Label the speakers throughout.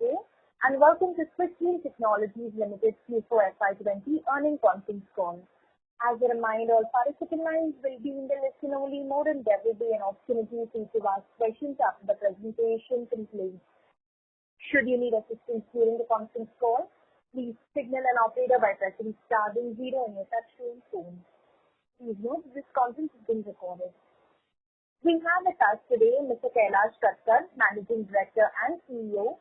Speaker 1: day, and welcome to Quickheal Technologies Limited Q4 FY20 earnings conference call. As a reminder, all participant lines will be in the listen-only mode, and there will be an opportunity for you to ask questions after the presentation concludes. Should you need assistance during the conference call, please signal an operator by pressing star then 0 on your touchtone phone. Please note this conference is being recorded. We have with us today Mr. Kailash Katkar, Managing Director and CEO,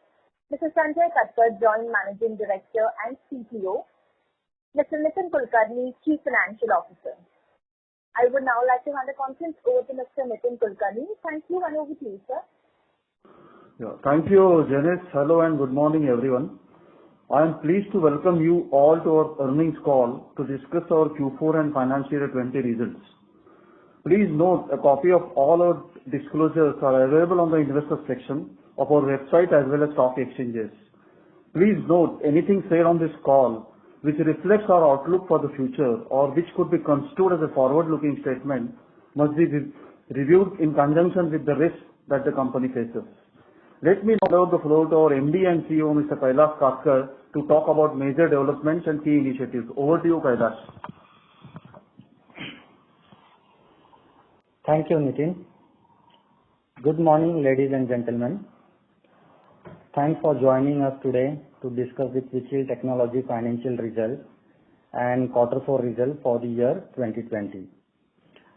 Speaker 1: Mr. Sanjay Katkar, Joint Managing Director and CTO, Mr. Nitin Kulkarni, Chief Financial Officer. I would now like to hand the conference over to Mr. Nitin Kulkarni. Thank you, and over to you, sir.
Speaker 2: Thank you, Janice. Hello and good morning, everyone. I am pleased to welcome you all to our earnings call to discuss our Q4 and financial year 20 results. Please note a copy of all our disclosures are available on the investor section of our website as well as stock exchanges. Please note anything said on this call which reflects our outlook for the future or which could be construed as a forward-looking statement must be reviewed in conjunction with the risks that the company faces. Let me now give the floor to our MD and CEO, Mr. Kailash Katkar, to talk about major developments and key initiatives. Over to you, Kailash.
Speaker 3: Thank you, Nitin. Good morning, ladies and gentlemen. Thanks for joining us today to discuss the Quickheal Technology financial results and Q4 results for the year 2020.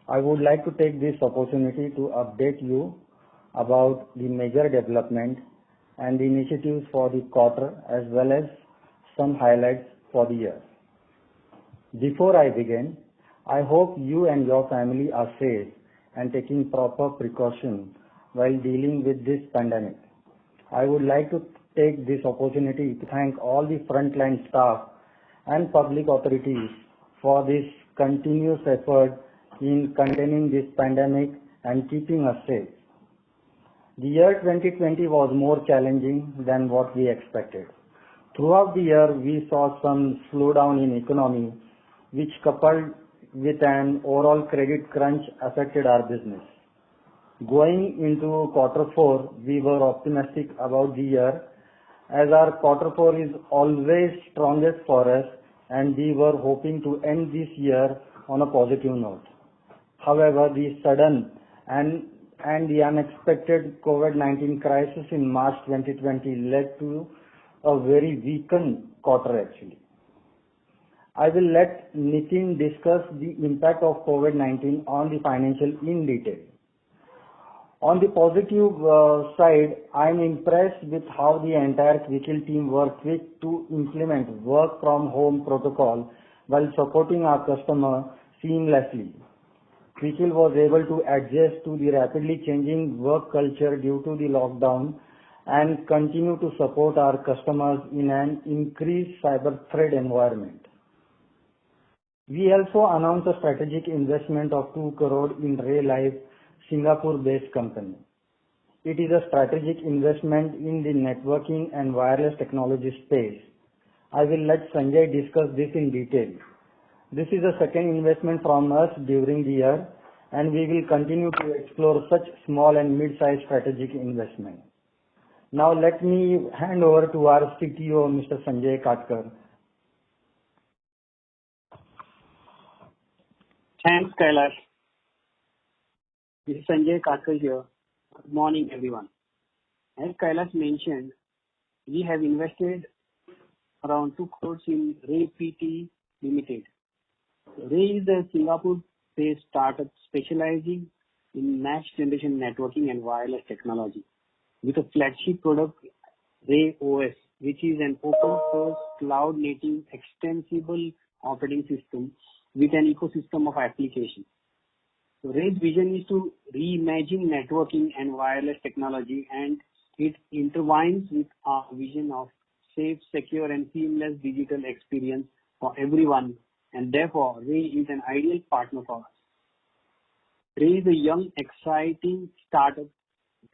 Speaker 3: I would like to take this opportunity to update you about the major development and the initiatives for the quarter as well as some highlights for the year. Before I begin, I hope you and your family are safe and taking proper precautions while dealing with this pandemic. I would like to take this opportunity to thank all the frontline staff and public authorities for this continuous effort in containing this pandemic and keeping us safe. The year 2020 was more challenging than what we expected. Throughout the year, we saw some slowdown in economy, which coupled with an overall credit crunch affected our business. Going into Q4, we were optimistic about the year as our Q4 is always strongest for us and we were hoping to end this year on a positive note. However, the sudden and the unexpected COVID-19 crisis in March 2020 led to a very weakened quarter actually. I will let Nitin discuss the impact of COVID-19 on the financial in detail. On the positive side, I am impressed with how the entire Quickheal team worked quick to implement work from home protocol while supporting our customer seamlessly. Quickheal was able to adjust to the rapidly changing work culture due to the lockdown and continue to support our customers in an increased cyber threat environment. We also announced a strategic investment of 2 crore in Ray Life, Singapore-based company. It is a strategic investment in the networking and wireless technology space. I will let Sanjay discuss this in detail. This is the second investment from us during the year, and we will continue to explore such small and mid-sized strategic investment. Now let me hand over to our CTO, Mr. Sanjay Katkar.
Speaker 4: Thanks, Kailash. This is Sanjay Katkar here. Good morning, everyone. As Kailash mentioned, we have invested around 2 crores in Ray PT Limited. Ray is a Singapore-based startup specializing in next generation networking and wireless technology with a flagship product, Ray OS, which is an open source cloud native extensible operating system with an ecosystem of applications. So Ray's vision is to reimagine networking and wireless technology, and it intertwines with our vision of safe, secure and seamless digital experience for everyone, and therefore Ray is an ideal partner for us. Ray is a young, exciting startup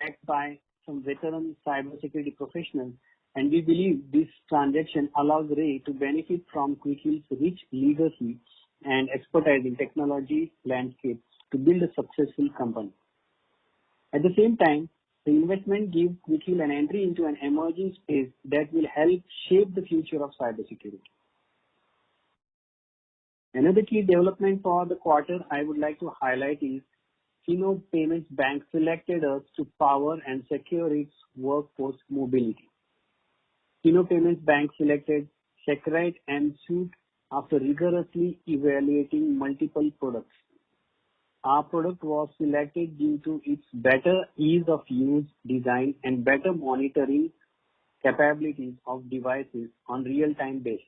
Speaker 4: backed by some veteran cybersecurity professionals, and we believe this transaction allows Ray to benefit from Quickheal's rich legacy and expertise in technology landscape to build a successful company. At the same time, The investment gives Quick Heal an entry into an emerging space that will help shape the future of cybersecurity. Another key development for the quarter I would like to highlight is Fino Payments Bank selected us to power and secure its workforce mobility. Fino Payments Bank selected Seqrite M-Suite after rigorously evaluating multiple products. Our product was selected due to its better ease of use, design, and better monitoring capabilities of devices on real-time basis.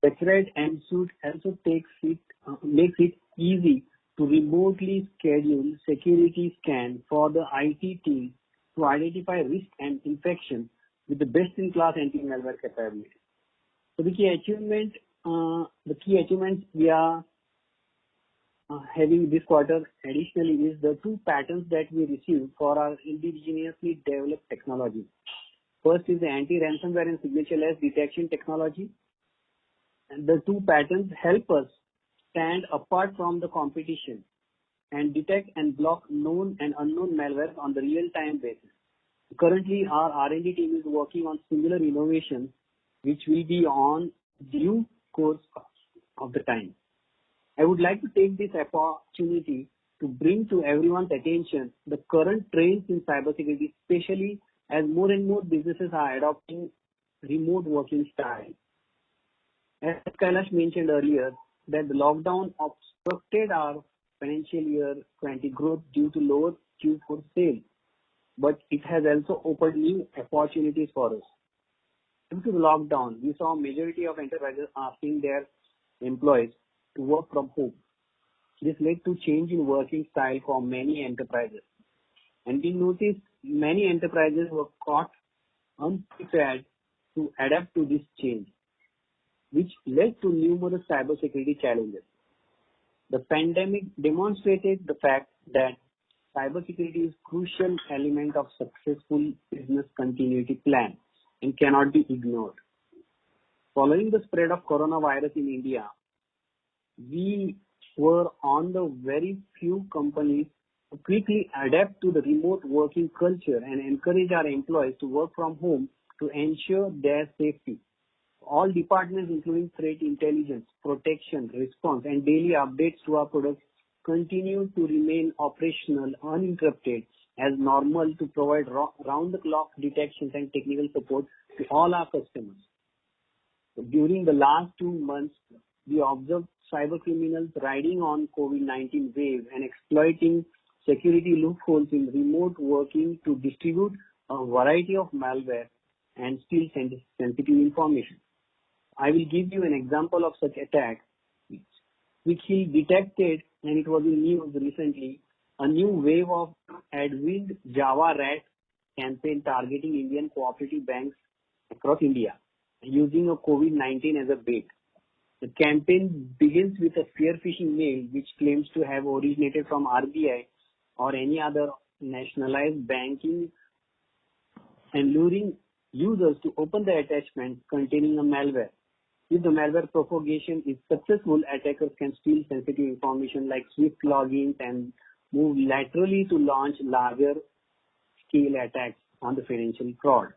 Speaker 4: Seqrite M-Suite also makes it easy to remotely schedule security scan for the IT team to identify risk and infection with the best-in-class anti-malware capability. So the key achievements we are having this quarter additionally is the 2 patents that we received for our indigenously developed technology. First is the anti-ransomware and signature-less detection technology. And the 2 patents help us stand apart from the competition and detect and block known and unknown malware on the real-time basis. Currently, our R&D team is working on similar innovations which will be on due course of the time. I would like to take this opportunity to bring to everyone's attention the current trends in cybersecurity, especially as more and more businesses are adopting remote working style. As Kailash mentioned earlier, that the lockdown obstructed our financial year 20 growth due to lower Q4 sales, but it has also opened new opportunities for us. Due to the lockdown, we saw a majority of enterprises asking their employees to work from home. This led to change in working style for many enterprises. And we noticed many enterprises were caught unprepared to adapt to this change, which led to numerous cybersecurity challenges. The pandemic demonstrated the fact that cybersecurity is a crucial element of successful business continuity plan and cannot be ignored. Following the spread of coronavirus in India, we were on the very few companies to quickly adapt to the remote working culture and encourage our employees to work from home to ensure their safety. All departments, including threat intelligence, protection, response, and daily updates to our products, continue to remain operational uninterrupted as normal to provide round-the-clock detections and technical support to all our customers. During the last 2 months, we observed cyber criminals riding on COVID-19 wave and exploiting security loopholes in remote working to distribute a variety of malware and steal sensitive information. I will give you an example of such attack, which he detected, and it was in news recently, a new wave of Adwind Java Rat campaign targeting Indian cooperative banks across India, using a COVID-19 as a bait. The campaign begins with a spear-phishing mail which claims to have originated from RBI or any other nationalized banking and luring users to open the attachment containing a malware. If the malware propagation is successful, attackers can steal sensitive information like Swift logins and move laterally to launch larger scale attacks on the financial fraud.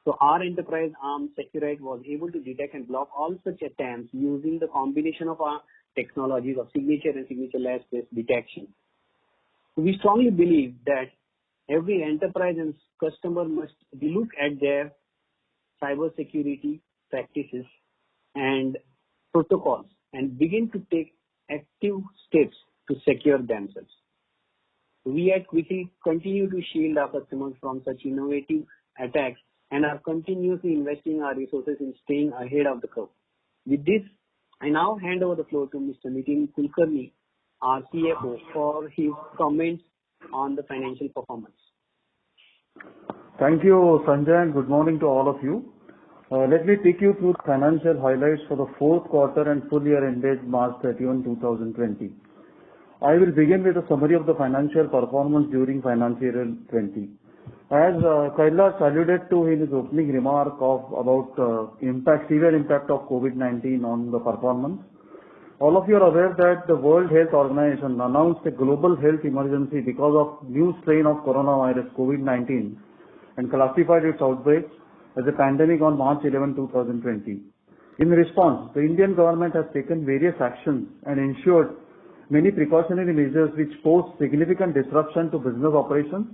Speaker 4: So our enterprise arm Seqrite was able to detect and block all such attempts using the combination of our technologies of signature and signature-less detection. We strongly believe that every enterprise and customer must look at their cybersecurity practices and protocols and begin to take active steps to secure themselves. We at Quick Heal continue to shield our customers from such innovative attacks and are continuously investing our resources in staying ahead of the curve. With this, I now hand over the floor to Mr. Nitin Kulkarni, our CFO, for his comments on the financial performance.
Speaker 2: Thank you, Sanjay, and good morning to all of you. Let me take you through the financial highlights for the fourth quarter and full year ended March 31, 2020. I will begin with a summary of the financial performance during financial year 20. As Kailash alluded to in his opening remark about severe impact of COVID-19 on the performance, All of you are aware that the World Health Organization announced a global health emergency because of new strain of coronavirus COVID-19 and classified its outbreak as a pandemic on March 11, 2020. In response, the Indian government has taken various actions and ensured many precautionary measures which pose significant disruption to business operations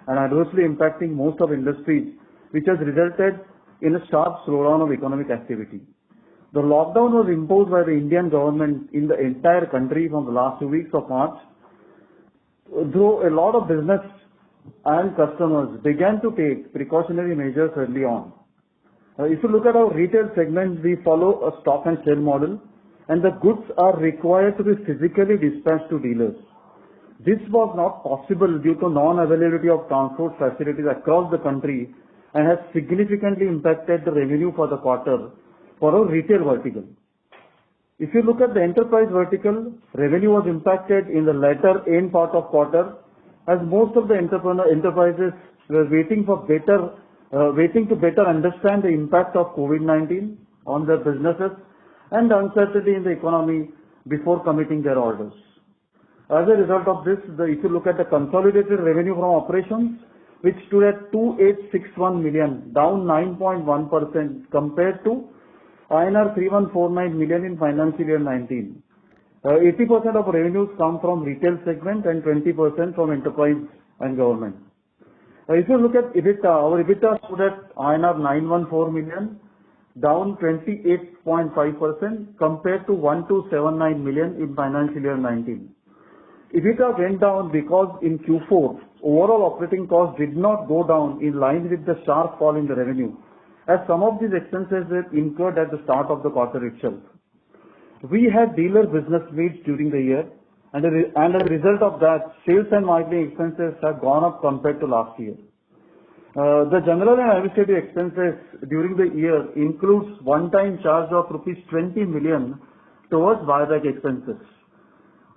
Speaker 2: and adversely impacting most of industries, which has resulted in a sharp slowdown of economic activity. The lockdown was imposed by the Indian government in the entire country from the last 2 weeks of March, though a lot of business and customers began to take precautionary measures early on. If you look at our retail segment, we follow a stock and sell model, and the goods are required to be physically dispatched to dealers. This was not possible due to non-availability of transport facilities across the country and has significantly impacted the revenue for the quarter for our retail vertical. If you look at the enterprise vertical, revenue was impacted in the latter end part of quarter as most of the enterprises were waiting to better understand the impact of COVID-19 on their businesses and uncertainty in the economy before committing their orders. As a result of this, if you look at the consolidated revenue from operations, which stood at 2,861 million, down 9.1% compared to INR 3,149 million in financial year 19. 80% of revenues come from retail segment and 20% from enterprise and government. If you look at EBITDA, our EBITDA stood at INR 914 million, down 28.5% compared to 1,279 million in financial year 19. EBITDA went down because in Q4, overall operating costs did not go down in line with the sharp fall in the revenue, as some of these expenses were incurred at the start of the quarter itself. We had dealer business needs during the year, and as a result of that, sales and marketing expenses have gone up compared to last year. The general and administrative expenses during the year includes one-time charge of rupees 20 million towards buyback expenses.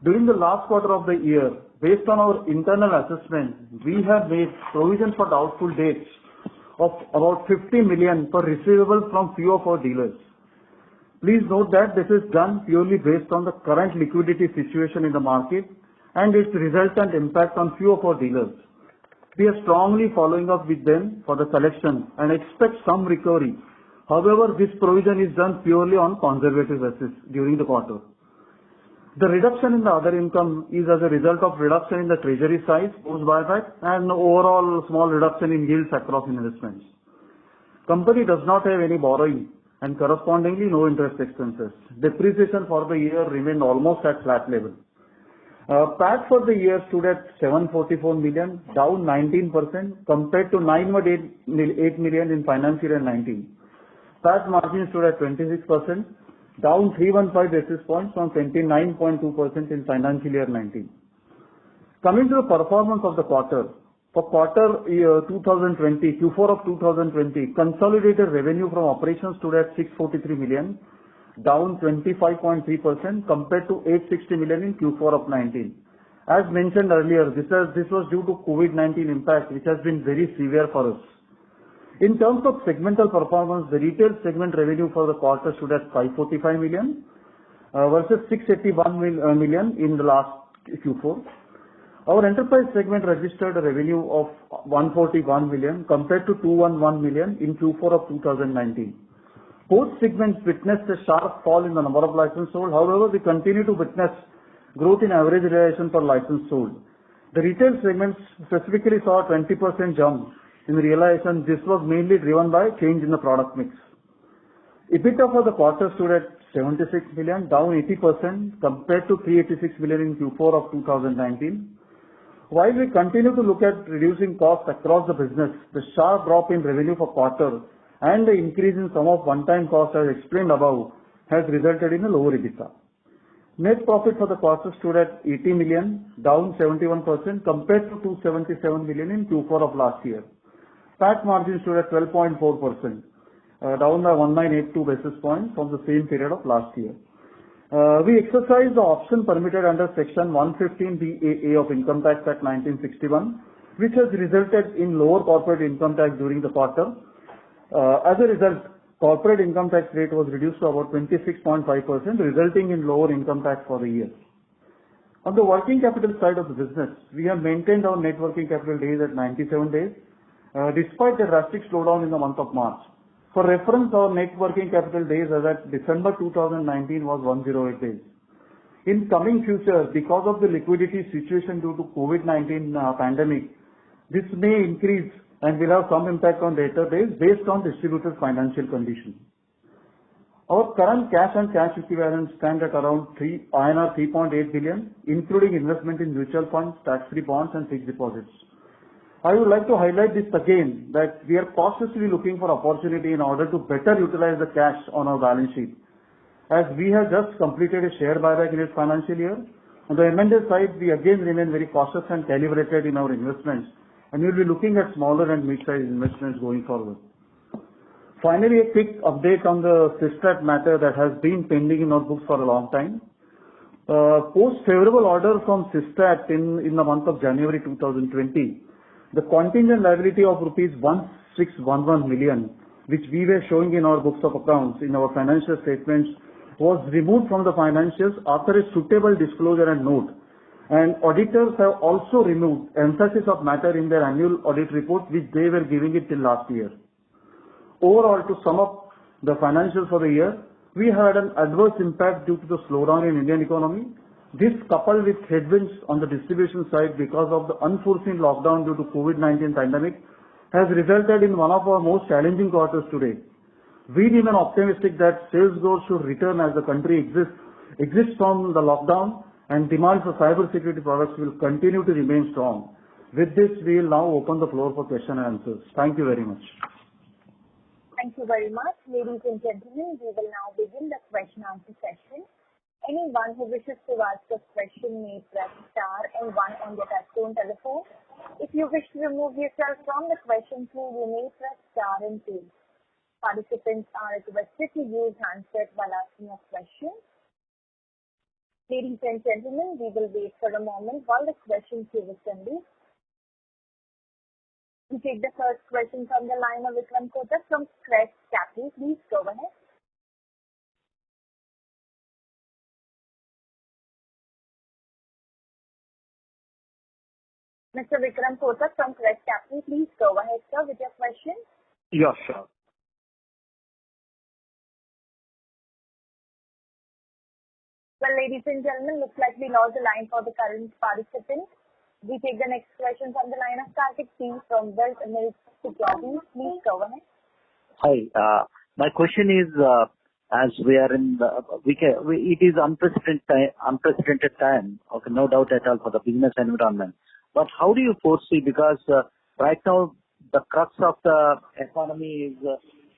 Speaker 2: During the last quarter of the year, based on our internal assessment, we have made provision for doubtful debts of about 50 million for receivables from few of our dealers. Please note that this is done purely based on the current liquidity situation in the market and its resultant impact on few of our dealers. We are strongly following up with them for the collection and expect some recovery. However, this provision is done purely on conservative basis during the quarter. The reduction in the other income is as a result of reduction in the treasury size post buyback and overall small reduction in yields across investments. Company does not have any borrowing and correspondingly no interest expenses. Depreciation for the year remained almost at flat level. PAT for the year stood at 744 million, down 19% compared to 918 million in financial year 19. PAT margin stood at 26%, down 315 basis points from 29.2% in financial year 19. Coming to the performance of the quarter, for quarter year 2020, Q4 of 2020, consolidated revenue from operations stood at 643 million, down 25.3% compared to 860 million in Q4 of 19. As mentioned earlier, this was due to COVID-19 impact, which has been very severe for us. In terms of segmental performance, the retail segment revenue for the quarter stood at 545 million versus 681 million in the last Q4. Our enterprise segment registered a revenue of 141 million compared to 211 million in Q4 of 2019. Both segments witnessed a sharp fall in the number of licenses sold. However, we continue to witness growth in average realization per license sold. The retail segments specifically saw a 20% jump in realization. This was mainly driven by change in the product mix. EBITDA for the quarter stood at 76 million, down 80% compared to 386 million in Q4 of 2019. While we continue to look at reducing costs across the business, the sharp drop in revenue for quarter and the increase in some of one-time costs as explained above has resulted in a lower EBITDA. Net profit for the quarter stood at 80 million, down 71% compared to 277 million in Q4 of last year. PAT margin stood at 12.4%, down by 1982 basis points from the same period of last year. We exercised the option permitted under Section 115BAA of Income Tax Act 1961, which has resulted in lower corporate income tax during the quarter. As a result, corporate income tax rate was reduced to about 26.5%, resulting in lower income tax for the year. On the working capital side of the business, we have maintained our net working capital days at 97 days, despite a drastic slowdown in the month of March. For reference, our net working capital days as at December 2019 was 108 days. In coming future, because of the liquidity situation due to COVID-19 pandemic, this may increase and will have some impact on debtor days based on distributor's financial condition. Our current cash and cash equivalents stand at around INR 3.8 billion, including investment in mutual funds, tax-free bonds and fixed deposits. I would like to highlight this again, that we are cautiously looking for opportunity in order to better utilize the cash on our balance sheet. As we have just completed a share buyback in this financial year, on the M&A side, we again remain very cautious and calibrated in our investments, and we'll be looking at smaller and mid-sized investments going forward. Finally, a quick update on the Systat matter that has been pending in our books for a long time. Post favorable order from Systat in the month of January 2020, the contingent liability of rupees 1611 million, which we were showing in our books of accounts in our financial statements, was removed from the financials after a suitable disclosure and note. And auditors have also removed emphasis of matter in their annual audit report, which they were giving it till last year. Overall, to sum up the financials for the year, we had an adverse impact due to the slowdown in Indian economy. This, coupled with headwinds on the distribution side because of the unforeseen lockdown due to COVID-19 pandemic, has resulted in one of our most challenging quarters today. We remain optimistic that sales growth should return as the country exists from the lockdown, and demand for cyber security products will continue to remain strong. With this, we will now open the floor for question and answers. Thank you very much.
Speaker 1: Thank you very much. Ladies and gentlemen, we will now begin the question and answer session. Anyone who wishes to ask a question may press star and 1 on their touchtone telephone. If you wish to remove yourself from the question queue, you may press star and 2. Participants are requested to use handset while asking a question. Ladies and gentlemen, we will wait for a moment while the question queue assembles. We take the first question from the line of Vikram Kotak from Crest Capital. Please go ahead. Mr. Vikram Kotak from Crest Capital, please go ahead, sir, with your question.
Speaker 5: Yeah, sure.
Speaker 1: Well, ladies and gentlemen, looks like we lost the line for the current participant. We take the next question from the line of Kartik P from Wealth Mills Securities. Please go ahead.
Speaker 5: Hi. My question is, as we are in the, it is unprecedented time. Okay, no doubt at all for the business environment. But how do you foresee? Because right now the crux of the economy is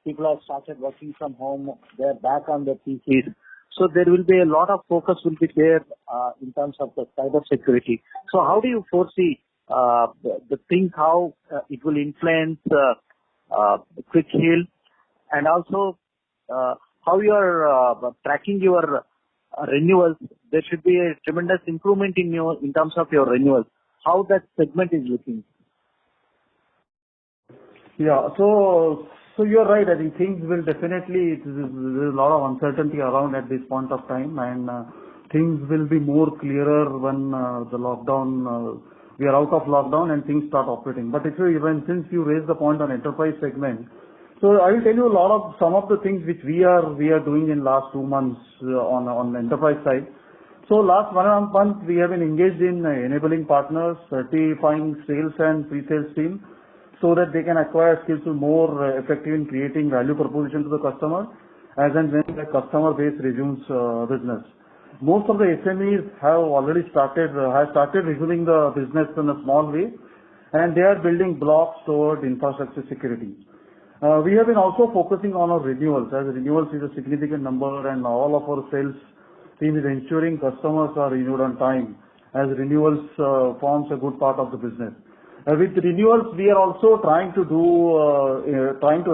Speaker 5: people have started working from home. They're back on their PCs. So there will be a lot of focus will be there in terms of the cyber security. So how do you foresee the things, how it will influence Quick Heal, and also how you are tracking your renewals? There should be a tremendous improvement in terms of your renewals. How that segment is looking?
Speaker 2: Yeah, so you're right. I think things will definitely, there's a lot of uncertainty around at this point of time, and things will be more clearer when the lockdown, we are out of lockdown and things start operating. But since you raised the point on enterprise segment, so I will tell you some of the things which we are doing in last 2 months on the enterprise side. So last 1.5 months, we have been engaged in enabling partners, certifying sales and pre-sales team, so that they can acquire skills to more effective in creating value proposition to the customer as and when the customer base resumes business. Most of the SMEs have already started resuming the business in a small way, and they are building blocks toward infrastructure security. We have been also focusing on our renewals, as renewals is a significant number, and all of our sales team is ensuring customers are renewed on time, as renewals forms a good part of the business. With renewals, we are also trying to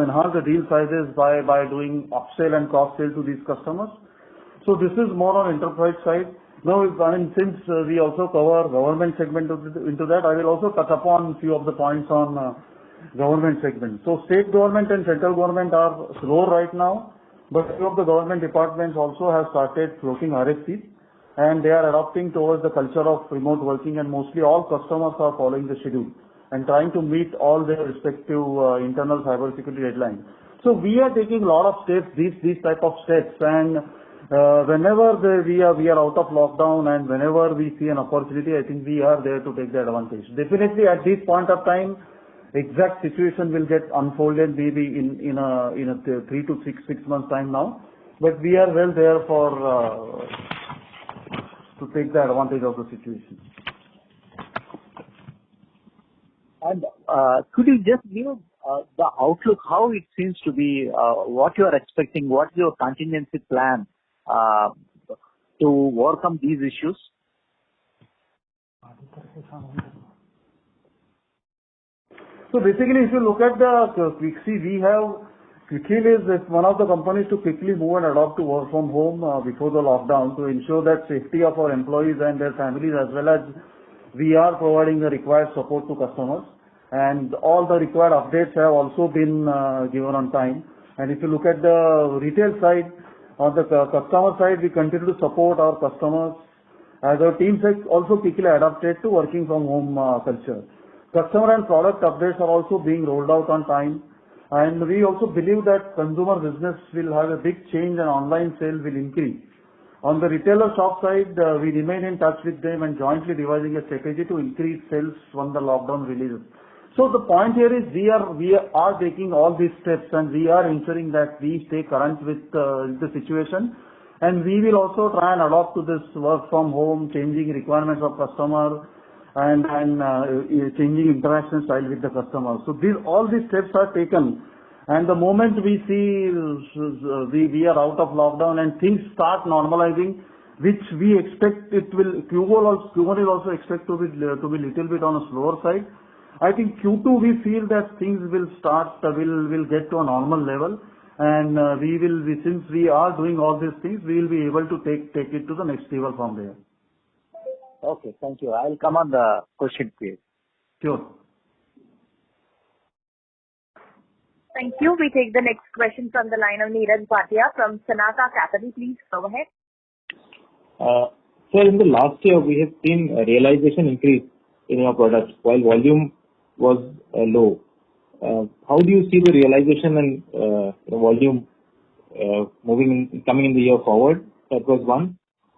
Speaker 2: enhance the deal sizes by doing upsell and cross-sell to these customers. So this is more on enterprise side. Now, since we also cover government segment into that, I will also touch upon a few of the points on government segment. So state government and central government are slow right now, but few of the government departments also have started floating RFPs, and they are adopting towards the culture of remote working, and mostly all customers are following the schedule and trying to meet all their respective internal cybersecurity deadlines. So we are taking a lot of steps, these type of steps, and whenever we are out of lockdown and whenever we see an opportunity, I think we are there to take the advantage. Definitely at this point of time, exact situation will get unfolded maybe in a 3 to 6 months time now, but we are well there for to take the advantage of the situation.
Speaker 5: And could you just give the outlook, how it seems to be, what you are expecting, what is your contingency plan to overcome these issues?
Speaker 2: So basically, if you look at the Quicksil, we have Quicksil is one of the companies to quickly move and adopt to work from home before the lockdown to ensure that safety of our employees and their families, as well as we are providing the required support to customers, and all the required updates have also been given on time. And if you look at the retail side, on the customer side, we continue to support our customers as our teams have also quickly adapted to working from home culture. Customer and product updates are also being rolled out on time, and we also believe that consumer business will have a big change and online sales will increase. On the retailer shop side, we remain in touch with them and jointly devising a strategy to increase sales when the lockdown releases. So the point here is we are taking all these steps, and we are ensuring that we stay current with the situation, and we will also try and adopt to this work from home, changing requirements of customer, and changing interaction style with the customer. So all these steps are taken, and the moment we see we are out of lockdown and things start normalizing, which we expect it will, Q1 will also expect to be little bit on a slower side. I think Q2 we feel that things will get to a normal level, and since we are doing all these things, we will be able to take it to the next level from there.
Speaker 5: Okay, thank you. I'll come on the question, please.
Speaker 2: Sure.
Speaker 1: Thank you. We take the next question from the line of Neeraj Bhatia from Sanaka Capital. Please go ahead.
Speaker 6: Sir, in the last year, we have seen a realization increase in your products while volume was low. How do you see the realization and volume coming in the year forward? That was one.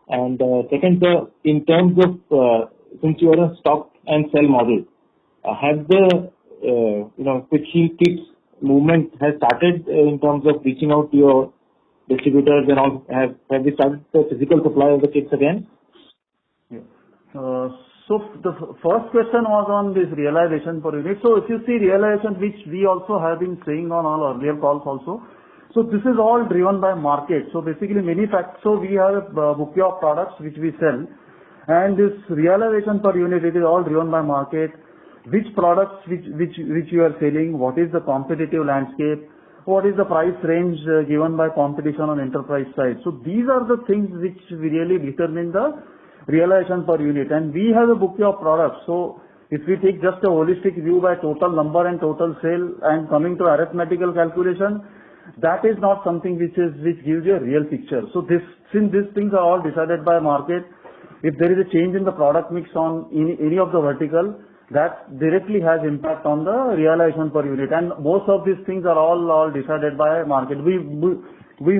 Speaker 6: And second, sir, in terms of since you are a stock and sell model, have the Quicksil kits movement has started in terms of reaching out to your distributors and all? Have we started the physical supply of the kits again?
Speaker 2: Yeah. So the first question was on this realization per unit. So if you see realization, which we also have been saying on all earlier calls also, so this is all driven by market. So basically so we have a bouquet of products which we sell, and this realization per unit, it is all driven by market. Which products which you are selling, what is the competitive landscape, what is the price range given by competition on enterprise side. So these are the things which we really determine the realization per unit, and we have a bouquet of products. So if we take just a holistic view by total number and total sale and coming to arithmetical calculation, that is not something which gives you a real picture. So since these things are all decided by market, if there is a change in the product mix on any of the vertical, that directly has impact on the realization per unit. And most of these things are all decided by market. We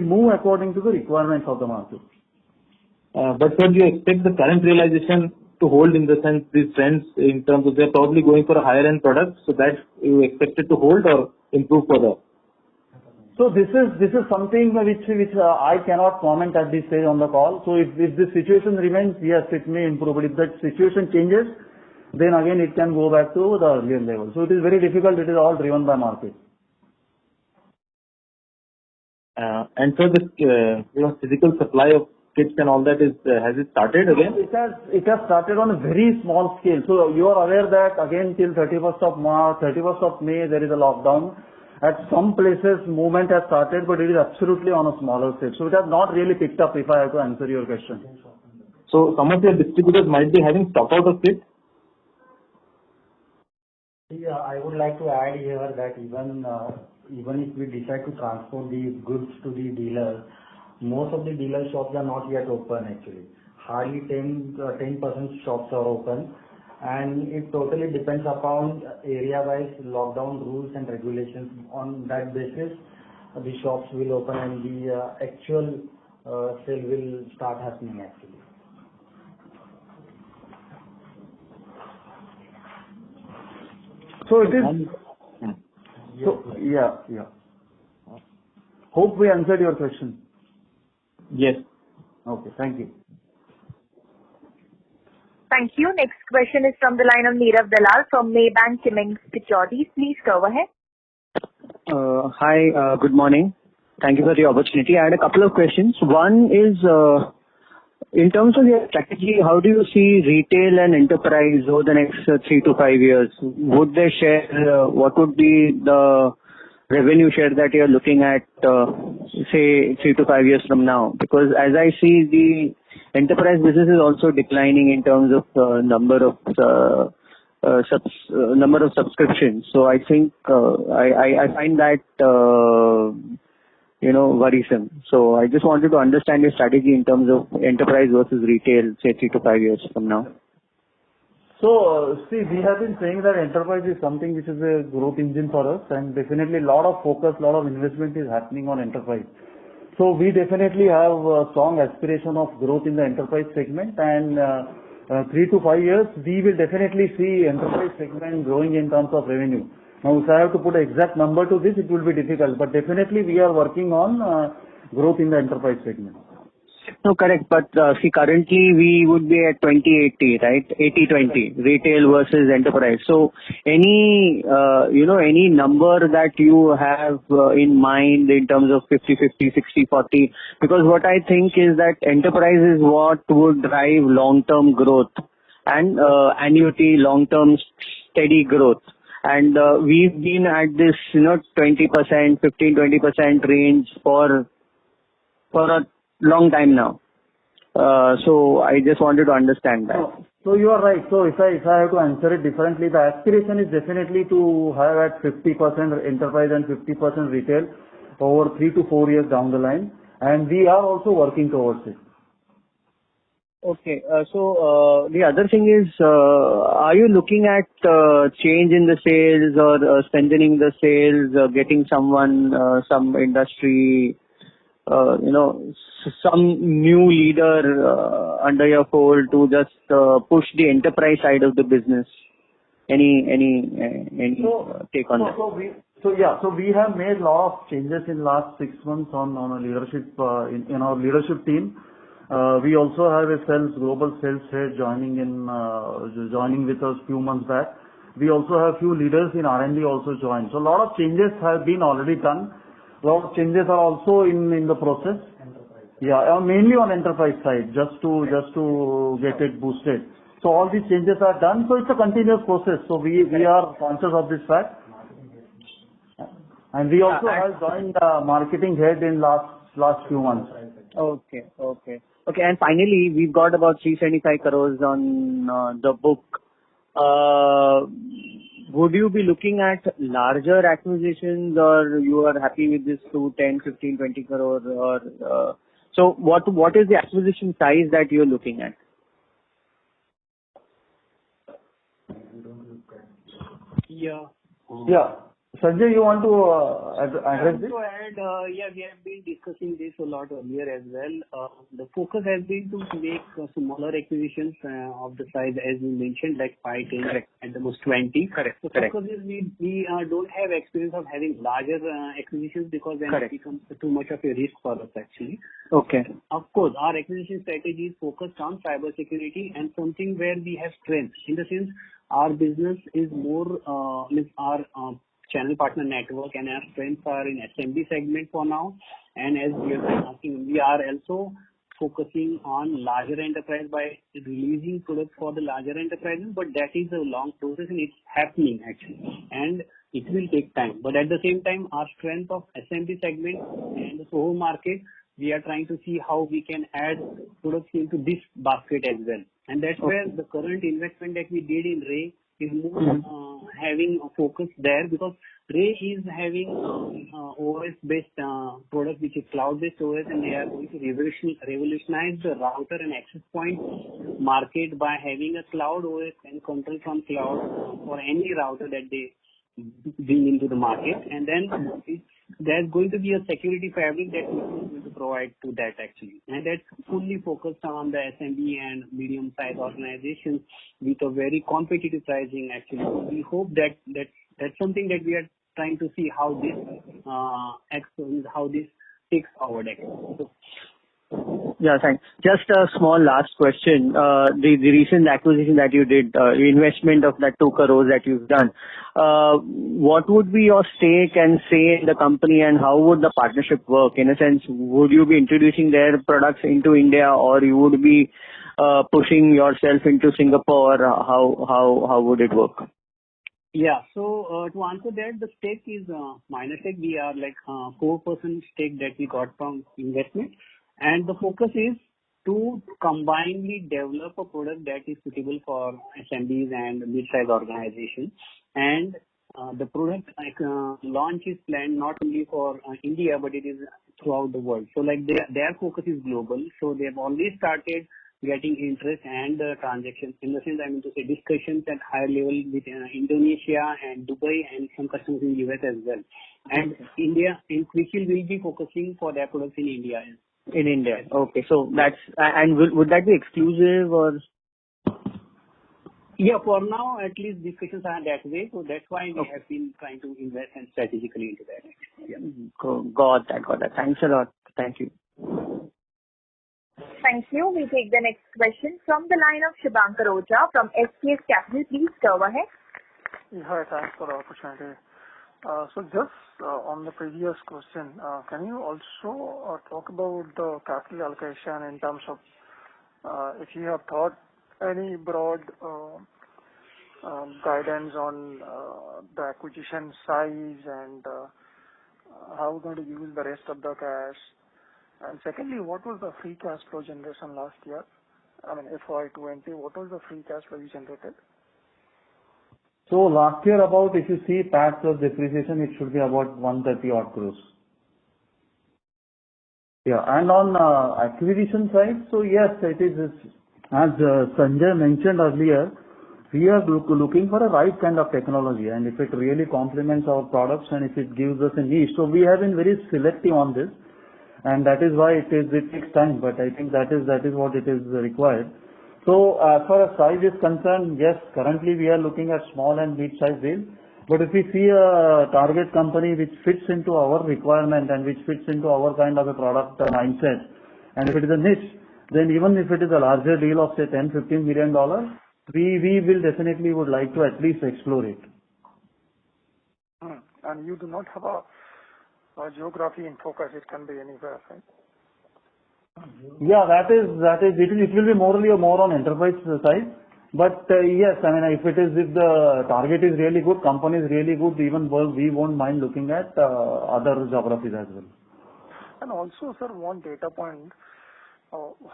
Speaker 2: move according to the requirements of the market.
Speaker 6: But sir, do you expect the current realization to hold, in the sense these trends in terms of they're probably going for a higher end product, so that you expect it to hold or improve further?
Speaker 2: So this is something which I cannot comment at this stage on the call. So if this situation remains, yes, it may improve. But if that situation changes, then again it can go back to the earlier level. So it is very difficult. It is all driven by market.
Speaker 6: And so this physical supply of kits and all that has it started again?
Speaker 2: It has started on a very small scale. So you are aware that again till 31st of May there is a lockdown. At some places movement has started, but it is absolutely on a smaller scale. So it has not really picked up, if I have to answer your question.
Speaker 6: So some of your distributors might be having stock out of kits?
Speaker 3: Yeah, I would like to add here that even if we decide to transport the goods to the dealers, most of the dealer shops are not yet open actually. Hardly 10% shops are open, and it totally depends upon area-wise lockdown rules and regulations. On that basis, the shops will open and the actual sale will start happening actually.
Speaker 2: So it is. So, yeah. Hope we answered your question.
Speaker 6: Yes.
Speaker 2: Okay, thank you.
Speaker 1: Thank you. Next question is from the line of Nirav Dalal from Maybank Kim Securities. Please go ahead.
Speaker 7: Hi, good morning. Thank you for the opportunity. I had a couple of questions. One is, in terms of your strategy, how do you see retail and enterprise over the next 3 to 5 years? Would they share, what would be the revenue share that you're looking at, say 3 to 5 years from now? Because as I see, the enterprise business is also declining in terms of number of subscriptions. So I think I find that worrisome. So I just wanted to understand your strategy in terms of enterprise versus retail, say 3 to 5 years from now.
Speaker 2: So, see, we have been saying that enterprise is something which is a growth engine for us, and definitely a lot of focus, a lot of investment is happening on enterprise. So we definitely have a strong aspiration of growth in the enterprise segment, and 3 to 5 years, we will definitely see enterprise segment growing in terms of revenue. Now, if I have to put an exact number to this, it will be difficult, but definitely we are working on growth in the enterprise segment.
Speaker 7: No, correct. But see, currently we would be at 20-80, right? 80-20, retail versus enterprise. So any number that you have in mind in terms of 50-50, 60-40? Because what I think is that enterprise is what would drive long-term growth and annuity, long-term steady growth. And we've been at this, 20%, 15-20% range for a long time now. So I just wanted to understand that.
Speaker 2: So you are right. So if I have to answer it differently, the aspiration is definitely to have at 50% enterprise and 50% retail over 3 to 4 years down the line, and we are also working towards it.
Speaker 7: Okay. So the other thing is, are you looking at change in the sales or strengthening the sales, getting someone, some industry, some new leader under your fold to just push the enterprise side of the business? Any take on that?
Speaker 2: So we have made a lot of changes in last 6 months on a leadership in our leadership team. We also have a global sales head joining with us few months back. We also have few leaders in R&D also joined. So a lot of changes have been already done. A lot of changes are also in the process.
Speaker 3: Enterprise.
Speaker 2: Yeah, mainly on enterprise side, just to get it boosted. So all these changes are done. So it's a continuous process. So we are conscious of this fact. And we also have joined the marketing head in last few months.
Speaker 7: Okay. And finally, we've got about 375 crores on the book. Would you be looking at larger acquisitions, or you are happy with this 2, 10, 15, 20 crore? Or so what is the acquisition size that you're looking at?
Speaker 4: Yeah.
Speaker 2: Sanjay, you want to address this?
Speaker 4: To add, we have been discussing this a lot earlier as well. The focus has been to make smaller acquisitions of the size, as you mentioned, like 5, 10, at the most 20.
Speaker 7: Correct.
Speaker 4: The focus is we don't have experience of having larger acquisitions, because then it becomes too much of a risk for us actually.
Speaker 7: Okay.
Speaker 4: Of course, our acquisition strategy is focused on cybersecurity and something where we have strength. In the sense, our business is more our channel partner network, and our strengths are in SMB segment for now. And as we are asking, we are also focusing on larger enterprise by releasing products for the larger enterprises, but that is a long process and it's happening actually, and it will take time. But at the same time, our strength of SMB segment and the SOHO market, we are trying to see how we can add products into this basket as well. And that's where the current investment that we did in Ray is more having a focus there, because Ray is having OS-based product, which is cloud-based OS, and they are going to revolutionize the router and access point market by having a cloud OS and control from cloud for any router that they bring into the market. And then there's going to be a security fabric that we are going to provide to that actually. And that's fully focused on the SMB and medium-sized organizations with a very competitive pricing actually. So we hope that that's something that we are trying to see how this takes forward actually. So,
Speaker 7: Yeah, thanks. Just a small last question. The recent acquisition that you did, investment of that 2 crores that you've done, what would be your stake and say in the company, and how would the partnership work? In a sense, would you be introducing their products into India, or you would be pushing yourself into Singapore? How would it work?
Speaker 4: yeah, so to answer that, the stake is minor stake. We are like 4% stake that we got from investment. And the focus is to combinedly develop a product that is suitable for SMBs and mid-sized organizations. And the product launch is planned not only for India, but it is throughout the world. So like their focus is global. So they have already started getting interest and transactions. In the sense, I mean to say discussions at higher level with Indonesia and Dubai and some customers in US as well. And India, in Quickheal will be focusing for their products in India.
Speaker 7: In India. Okay. So that's, and would that be exclusive or?
Speaker 4: Yeah, for now, at least discussions are that way. So that's why we have been trying to invest and strategically into that. Yeah.
Speaker 7: Got that. Thanks a lot. Thank you.
Speaker 1: Thank you. We take the next question from the line of Shubhankar Oja from SKS Capital. Please go ahead.
Speaker 8: Yeah, hi, thanks for the opportunity. So just on the previous question, can you also talk about the capital allocation in terms of if you have thought any broad guidance on the acquisition size and how we're going to use the rest of the cash? And secondly, what was the free cash flow generation last year? I mean, FY20, what was the free cash flow you generated?
Speaker 2: So last year, about, if you see PAT plus depreciation, it should be about 130 odd crores. Yeah, and on acquisition side, so yes, it is, as Sanjay mentioned earlier, we are looking for a right kind of technology, and if it really complements our products and if it gives us a niche. So we have been very selective on this, and that is why it takes time, but I think that is what it is required. So as far as size is concerned, yes, currently we are looking at small and mid-sized deals. But if we see a target company which fits into our requirement and which fits into our kind of a product mindset, and if it is a niche, then even if it is a larger deal of say $10-15 million, we will definitely would like to at least explore it.
Speaker 8: And you do not have a geography in focus; it can be anywhere, right?
Speaker 2: Yeah, that is it will be more on enterprise side. But yes, I mean, if the target is really good, company is really good, even we won't mind looking at other geographies as well.
Speaker 8: And also, sir, one data point: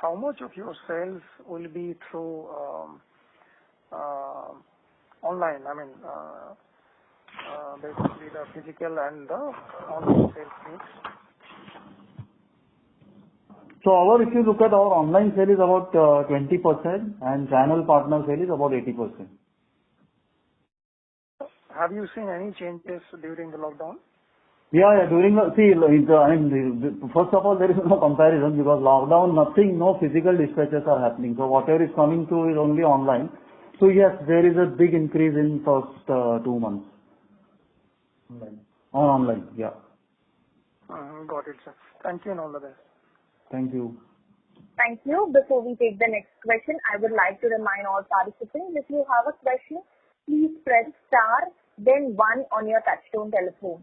Speaker 8: how much of your sales will be through online? I mean, basically the physical and the online sales mix.
Speaker 2: So if you look at our online sale is about 20% and channel partner sale is about 80%.
Speaker 8: Have you seen any changes during the lockdown?
Speaker 2: Yeah, first of all, there is no comparison because lockdown, no physical dispatches are happening. So whatever is coming through is only online. So yes, there is a big increase in first 2 months. Online, yeah.
Speaker 8: Got it, sir. Thank you and all the best.
Speaker 2: Thank you.
Speaker 1: Thank you. Before we take the next question, I would like to remind all participants, if you have a question, please press star, then 1 on your touchtone telephone.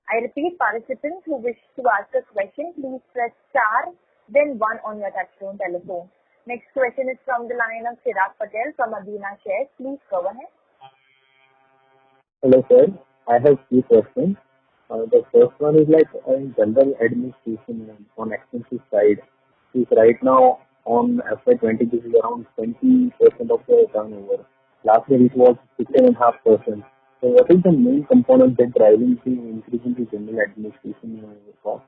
Speaker 1: I repeat, participants who wish to ask a question, please press star, then 1 on your touchtone telephone. Next question is from the line of Chirag Patel from Adina Shares. Please go ahead.
Speaker 9: Hello, sir. I have 2 questions. The first one is like in general administration on expenses side. Is right now on FY20 this is around 20% of the turnover. Last year it was 15.5%. So what is the main component that driving the increase in the general administration cost?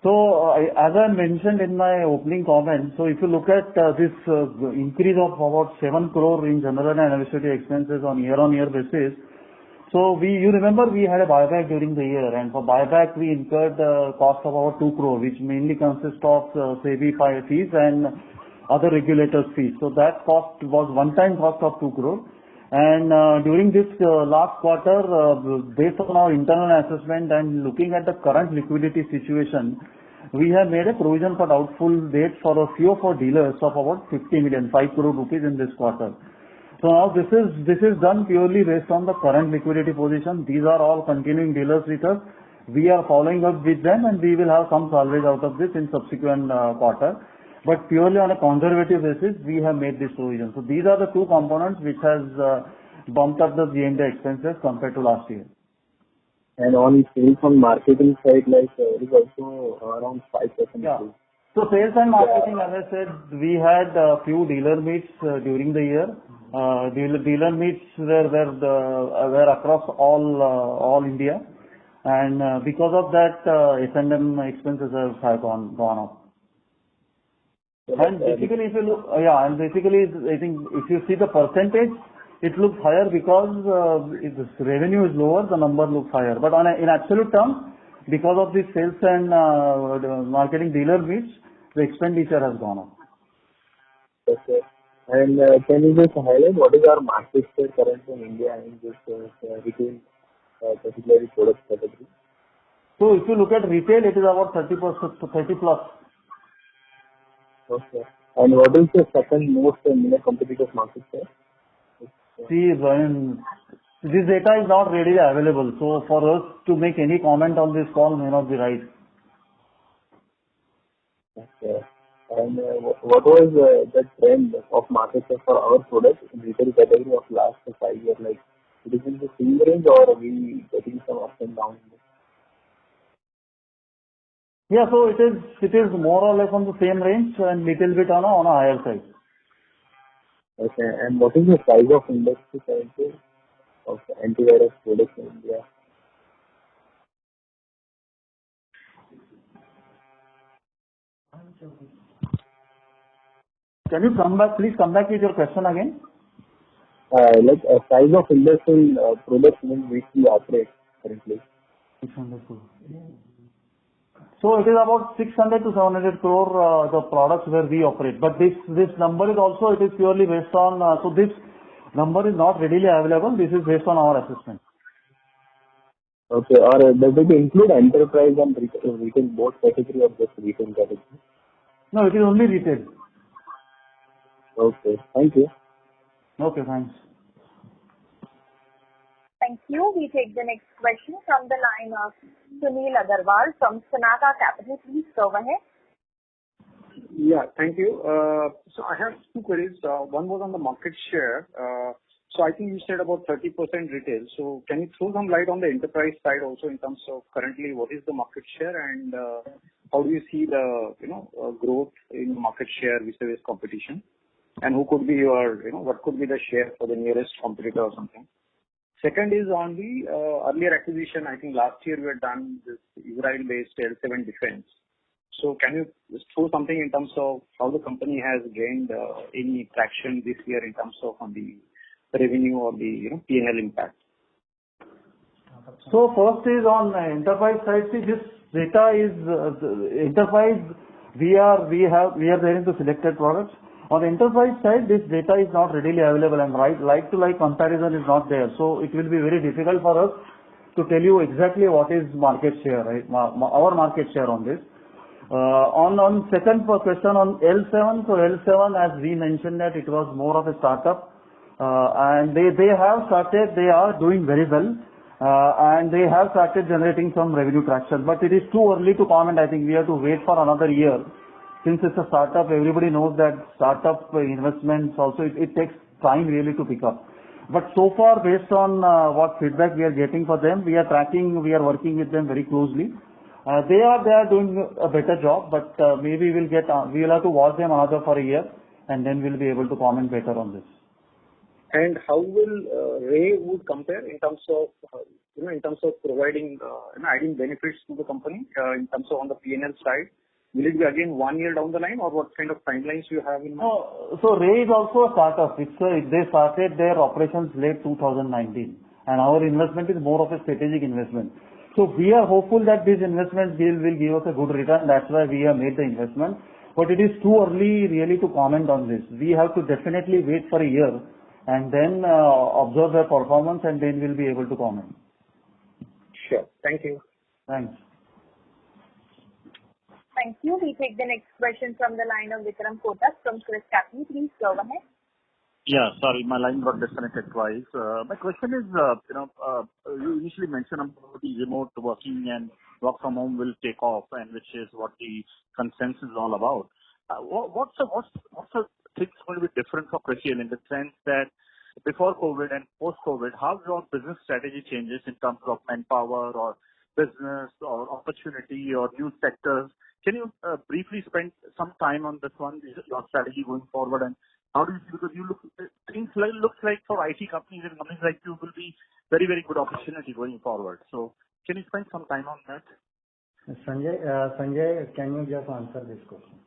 Speaker 2: So, as I mentioned in my opening comments, so if you look at this increase of about 7 crore in general and administrative expenses on year-on-year basis, so you remember we had a buyback during the year, and for buyback we incurred cost of about 2 crore, which mainly consists of SEBI fees and other regulators' fees. So that cost was one-time cost of 2 crore. And during this last quarter, based on our internal assessment and looking at the current liquidity situation, we have made a provision for doubtful debts for a few of our dealers of about 50 million, 5 crore rupees in this quarter. So now this is done purely based on the current liquidity position. These are all continuing dealers with us. We are following up with them, and we will have some salvage out of this in subsequent quarter. But purely on a conservative basis, we have made this provision. So these are the two components which has bumped up the G&A expenses compared to last year.
Speaker 9: And on sales and marketing side, like it is also around 5%.
Speaker 2: Yeah. So sales and marketing, as I said, we had a few dealer meets during the year. Dealer meets were across all India, and because of that, S&M expenses have gone up. And basically, if you look, I think if you see the percentage, it looks higher because if the revenue is lower, the number looks higher. But in absolute terms, because of the sales and marketing dealer meets, the expenditure has gone up.
Speaker 9: Okay. And can you just highlight what is our market share currently in India in this retail, particularly product category?
Speaker 2: So if you look at retail, it is about 30% to 30 plus.
Speaker 9: Okay. And what is the second most competitive market share?
Speaker 2: See, this data is not readily available. So for us to make any comment on this call may not be right.
Speaker 9: Okay. And what was the trend of market share for our products in retail category of last 5 years? Like, it is in the same range or are we getting some ups and downs?
Speaker 2: Yeah, so it is more or less on the same range and little bit on a higher side.
Speaker 9: Okay, and what is the size of industry currently of antivirus products in India?
Speaker 2: Can you please come back with your question again?
Speaker 9: Like a size of industry products in which we operate currently.
Speaker 2: 600 crore. So it is about 600 to 700 crore the products where we operate. But this number is also, it is purely based on, so this number is not readily available. This is based on our assessment.
Speaker 9: Okay, or does it include enterprise and retail both category or just retail category?
Speaker 2: No, it is only retail.
Speaker 9: Okay, thank you.
Speaker 2: Okay, thanks.
Speaker 1: Thank you. We take the next question from the line of Sunil Agarwal from Sonata Capital. Please go ahead.
Speaker 10: Yeah, thank you. So I have two queries. One was on the market share. So I think you said about 30% retail. So can you throw some light on the enterprise side also in terms of currently what is the market share and how do you see the growth in market share vis-a-vis competition? And who could be your, what could be the share for the nearest competitor or something? Second is on the earlier acquisition. I think last year we had done this Israel-based L7 Defense. So can you just throw something in terms of how the company has gained any traction this year in terms of on the revenue or the P&L impact?
Speaker 2: So first is on enterprise side. See, this data is enterprise. We are there into selected products. On the enterprise side, this data is not readily available and like-to-like comparison is not there. So it will be very difficult for us to tell you exactly what is market share, right? Our market share on this. On second question on L7, so L7, as we mentioned that it was more of a startup, and they have started, they are doing very well, and they have started generating some revenue traction. But it is too early to comment. I think we have to wait for another year. Since it's a startup, everybody knows that startup investments also, it takes time really to pick up. But so far, based on what feedback we are getting for them, we are working with them very closely. They are doing a better job, but maybe we'll have to watch them another for a year, and then we'll be able to comment better on this.
Speaker 10: And how will Ray would compare in terms of in terms of providing adding benefits to the company in terms of on the P&L side? Will it be again 1 year down the line, or what kind of timelines you have in mind?
Speaker 2: So Ray is also a startup. They started their operations late 2019, and our investment is more of a strategic investment. So we are hopeful that this investment will give us a good return. That's why we have made the investment. But it is too early really to comment on this. We have to definitely wait for a year and then observe their performance, and then we'll be able to comment.
Speaker 10: Sure. Thank you.
Speaker 2: Thanks.
Speaker 1: Thank you. We take the next question from the line of Vikram Kotak from Chris Capital. Please go ahead.
Speaker 11: Yeah, sorry, my line got disconnected twice. My question is, you initially mentioned about the remote working and work from home will take off, and which is what the consensus is all about. What's the things going to be different for CRISIL in the sense that before COVID and post-COVID, how your business strategy changes in terms of manpower or business or opportunity or new sectors? Can you briefly spend some time on this one, your strategy going forward, and how do you see, because things looks like for IT companies and companies like you will be very, very good opportunity going forward. So can you spend some time on that?
Speaker 3: Sanjay, can you just answer this question?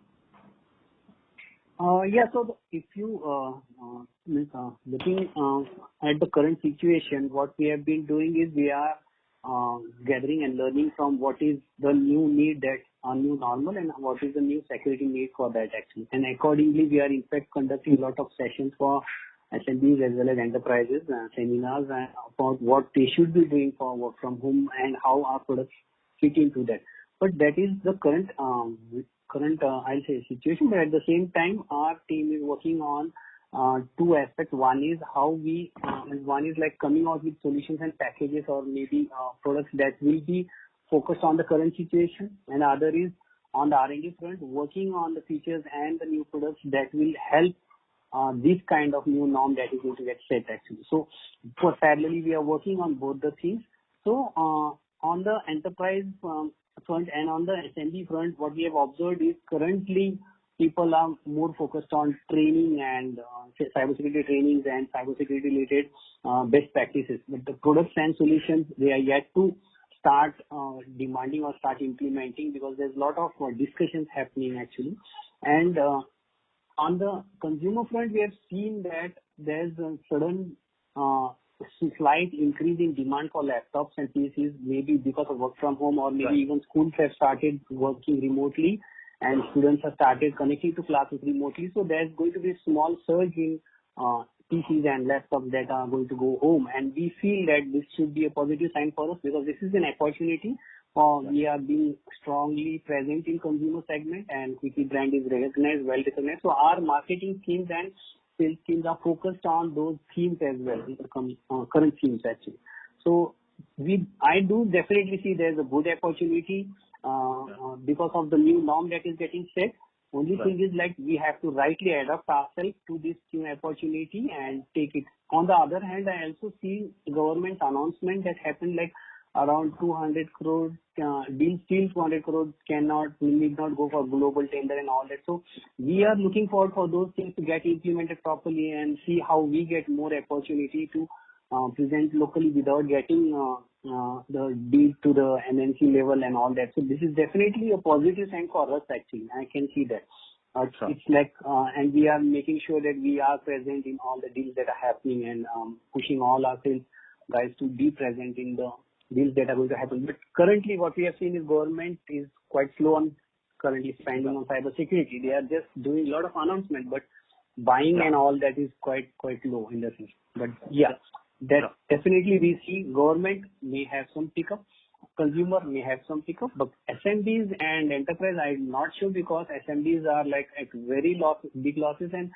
Speaker 4: Yeah. So if you looking at the current situation, what we have been doing is we are gathering and learning from what is the new need that our new normal and what is the new security need for that actually. And accordingly, we are in fact conducting a lot of sessions for SMBs as well as enterprises, seminars about what they should be doing for work from home and how our products fit into that. But that is the current I'll say situation. But at the same time, our team is working on two aspects. One is one is like coming out with solutions and packages or maybe products that will be focused on the current situation, and the other is on the R&D front, working on the features and the new products that will help this kind of new norm that is going to get set actually. So for parallelly, we are working on both the things. So on the enterprise front and on the SMB front, what we have observed is currently people are more focused on training and cybersecurity trainings and cybersecurity related best practices. But the products and solutions, they are yet to start demanding or start implementing, because there's a lot of discussions happening actually. And on the consumer front, we have seen that there's a sudden slight increase in demand for laptops and PCs, maybe because of work from home, or maybe even schools have started working remotely and students have started connecting to classes remotely. So there's going to be a small surge in PCs and laptops that are going to go home. And we feel that this should be a positive sign for us, because this is an opportunity. We are being strongly present in consumer segment, and CRISIL brand is recognized, well recognized. So our marketing teams and sales teams are focused on those themes as well, current themes actually. So I do definitely see there's a good opportunity because of the new norm that is getting set. Only thing is like we have to rightly adapt ourselves to this new opportunity and take it. On the other hand, I also see government announcement that happened like around 200 crores deals, still 200 crores need not go for global tender and all that. So we are looking forward for those things to get implemented properly and see how we get more opportunity to present locally without getting the deal to the MNC level and all that. So this is definitely a positive sign for us actually. I can see that. It's like, and we are making sure that we are present in all the deals that are happening and pushing all our sales guys to be present in the deals that are going to happen. But currently what we have seen is government is quite slow on currently spending on cyber security. They are just doing a lot of announcement, but buying and all that is quite low in the sense. But yeah, that definitely we see government may have some pickup, consumer may have some pickup, but SMBs and enterprise I'm not sure, because SMBs are like at very big losses, and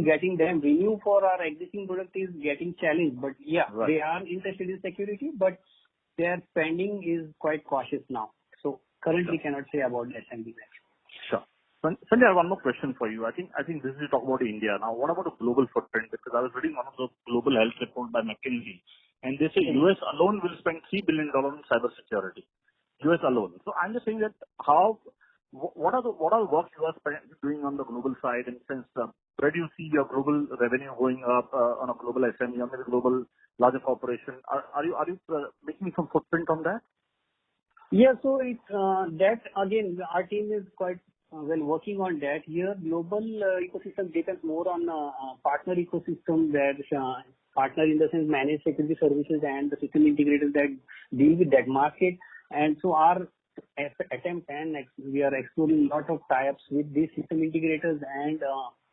Speaker 4: getting them renew for our existing product is getting challenged. But yeah, they are interested in security, but their spending is quite cautious now. So currently cannot say about SMB.
Speaker 11: Sure. Sanjay, I have one more question for you. I think this is talk about India. Now, what about the global footprint? Because I was reading one of the global health report by McKinsey, and they say US alone will spend $3 billion on cybersecurity. US alone. So I'm just saying that what are the work you are doing on the global side in the sense where do you see your global revenue going up on a global SME or maybe global larger corporation? Are you making some footprint on that?
Speaker 4: Yeah, so it's that again, our team is quite well working on that. Here, global ecosystem depends more on partner ecosystem, where partner in the sense managed security services and the system integrators that deal with that market. And so our attempt, and we are exploring a lot of tie-ups with these system integrators and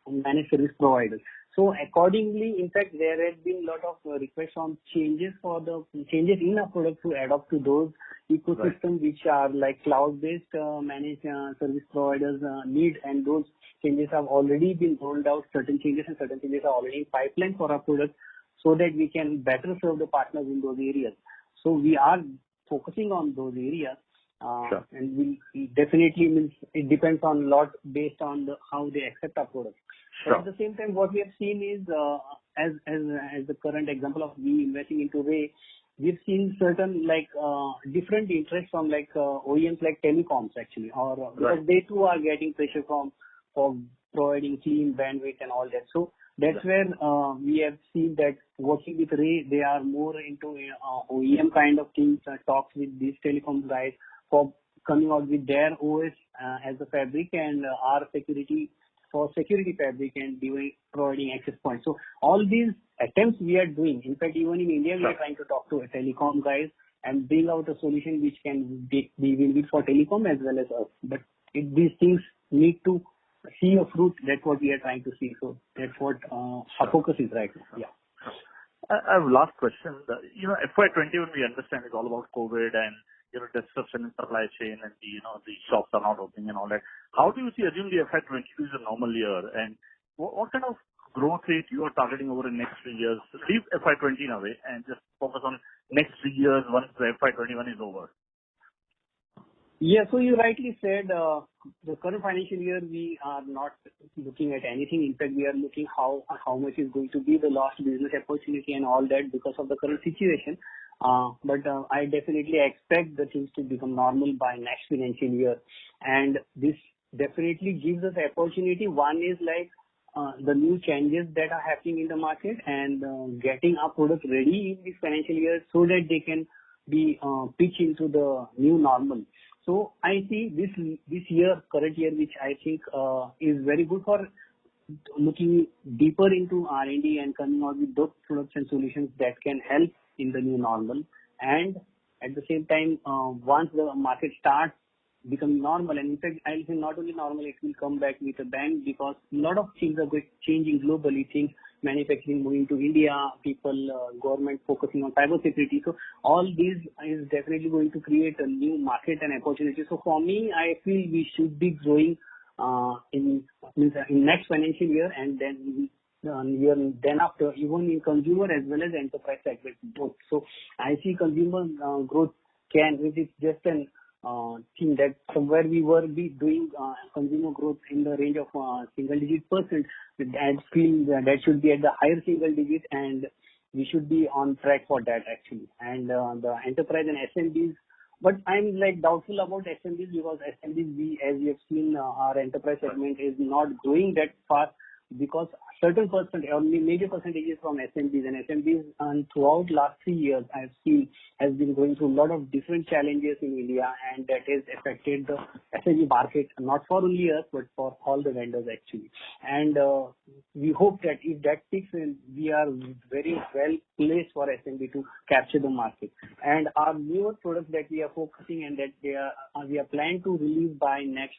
Speaker 4: managed service providers. So accordingly, in fact, there has been a lot of requests on changes in our product to adopt to those ecosystems which are like cloud-based managed service providers need, and those changes have already been rolled out. Certain changes are already in pipeline for our product, so that we can better serve the partners in those areas. So we are focusing on those areas.
Speaker 11: Sure.
Speaker 4: And we definitely means it depends on a lot based on how they accept our product.
Speaker 11: Sure.
Speaker 4: But at the same time, what we have seen is as the current example of we investing into Ray, we've seen certain different interest from OEMs like telecoms actually, or because they too are getting pressure for providing clean bandwidth and all that. So that's where we have seen that working with Ray, they are more into OEM kind of things, talks with these telecom guys for coming out with their OS as a fabric, and our security fabric, and providing access points. So all these attempts we are doing. In fact, even in India, we are trying to talk to telecom guys and bring out a solution which can be win-win for telecom as well as us. But these things need to see a fruit. That's what we are trying to see. So that's what our focus is right now. Yeah.
Speaker 11: I have last question. FY21 we understand is all about COVID and disruption in supply chain, and the shops are not opening and all that. How do you assume the FY22 is a normal year, and what kind of growth rate you are targeting over the next 3 years? Leave FY20 away and just focus on next 3 years once the FY21 is over.
Speaker 4: Yeah, so you rightly said the current financial year we are not looking at anything. In fact, we are looking how much is going to be the lost business opportunity and all that because of the current situation. But I definitely expect the things to become normal by next financial year, and this definitely gives us opportunity. One is the new changes that are happening in the market, and getting our product ready in this financial year so that they can be pitched into the new normal. So I see this year, current year, which I think is very good for looking deeper into R&D and coming out with those products and solutions that can help in the new normal. And at the same time, once the market starts becoming normal, and in fact, I'll say not only normal, it will come back with a bang, because a lot of things are changing globally. Things, manufacturing moving to India, people, government focusing on cybersecurity. So all these is definitely going to create a new market and opportunity. So for me, I feel we should be growing in next financial year, and then then after, even in consumer as well as enterprise segment both. So I see consumer growth which is just an thing that somewhere we were doing consumer growth in the range of single-digit %. I feel that should be at the higher single digit, and we should be on track for that actually. And the enterprise and SMBs, but I'm doubtful about SMBs, because SMBs, as you have seen, our enterprise segment is not growing that fast, because certain only major percentages from SMBs, and SMBs throughout last 3 years I've seen has been going through a lot of different challenges in India, and that has affected the SMB market, not for only us but for all the vendors actually. And we hope that if that picks in, we are very well placed for SMB to capture the market. And our newer products that we are focusing, and that we are planning to release by next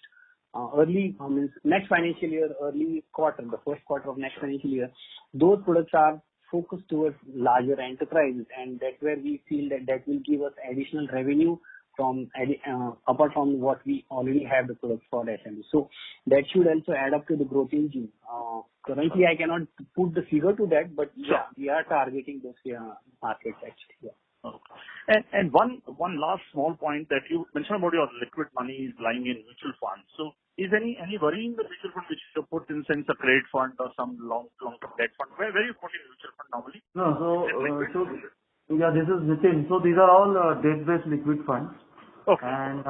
Speaker 4: financial year, early quarter, the first quarter of next financial year, those products are focused towards larger enterprises, and that's where we feel that will give us additional revenue from apart from what we already have the products for SMB. So that should also add up to the growth engine. Currently, I cannot put the figure to that, but yeah, we are targeting those markets actually. Yeah.
Speaker 11: Okay. And one last small point that you mentioned about your liquid money is lying in mutual funds. So is any worry in the mutual fund which you put in sense a credit fund or some long-term debt fund? Where you put in mutual fund normally?
Speaker 2: No, yeah, this is Nitin. So these are all debt-based liquid funds.
Speaker 11: Okay.
Speaker 2: And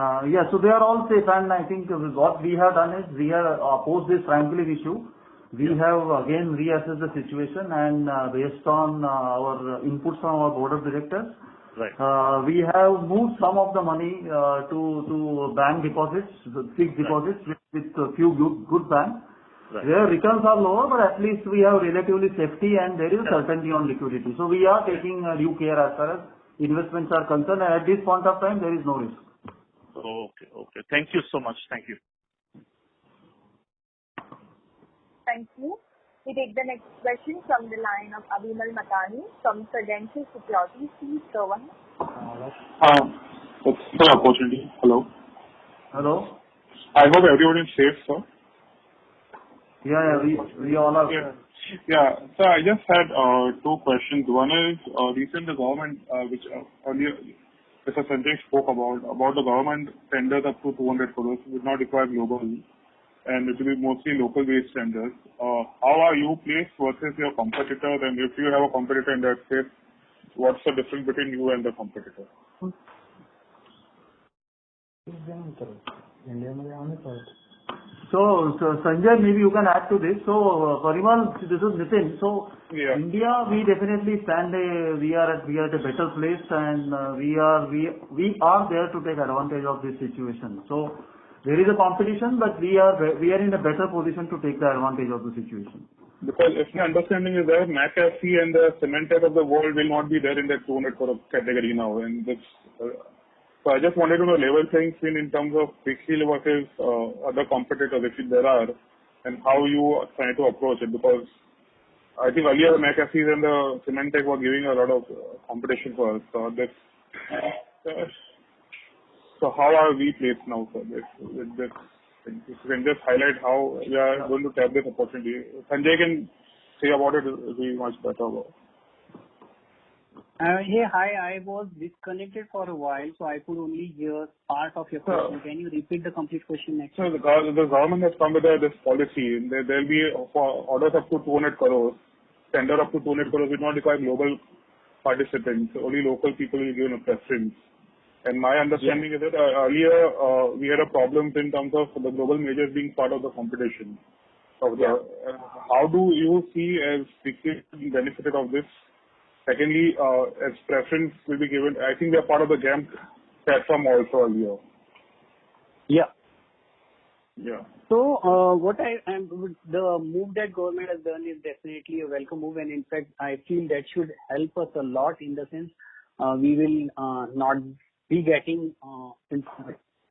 Speaker 2: so they are all safe. And I think what we have done is we have post this triangular issue, we have again reassessed the situation, and based on our inputs from our board of directors, we have moved some of the money to bank deposits, fixed deposits with a few good banks. Their returns are lower, but at least we have relatively safety and there is certainty on liquidity. So we are taking due care as far as investments are concerned, and at this point of time there is no risk.
Speaker 11: Okay. Thank you so much. Thank you.
Speaker 1: Thank you. We take the next question from the line of Abhimal Matani from Credential Securities. Please go on.
Speaker 12: Thanks for the opportunity. Hello.
Speaker 2: Hello.
Speaker 12: I hope everyone is safe, sir.
Speaker 2: Yeah, we all are.
Speaker 12: Yeah. So I just had two questions. One is recent the government, which earlier Mr. Sanjay spoke about the government tenders up to 200 crores would not require global, and it will be mostly local based tenders. How are you placed versus your competitor? And if you have a competitor in that space, what's the difference between you and the competitor?
Speaker 2: So Sanjay, maybe you can add to this. So Parimal, this is Nitin. So India, we definitely we are at a better place, and we are there to take advantage of this situation. So there is a competition, but we are in a better position to take the advantage of the situation.
Speaker 12: Because if my understanding is that McAfee and the Cementech of the world will not be there in that 200 crore category now, and this. So I just wanted to know level playing field in terms of Quick Heal versus other competitors, if there are, and how you are trying to approach it. Because I think earlier McAfee and the Cementech were giving a lot of competition for us. So this. So how are we placed now for this? With this thing? If you can just highlight how we are going to tap this opportunity. Sanjay can say about it, it will be much better about.
Speaker 4: Hey, hi. I was disconnected for a while, so I could only hear part of your question. Can you repeat the complete question next?
Speaker 12: So the government has come with this policy. There will be for orders up to 200 crores, tender up to 200 crores will not require global participants. Only local people will be given a preference. And my understanding is that earlier we had a problem in terms of the global majors being part of the competition. How do you see as being benefited of this? Secondly, as preference will be given, I think they are part of the GAMP platform also earlier.
Speaker 4: Yeah. So the move that government has done is definitely a welcome move, and in fact I feel that should help us a lot in the sense we will not be getting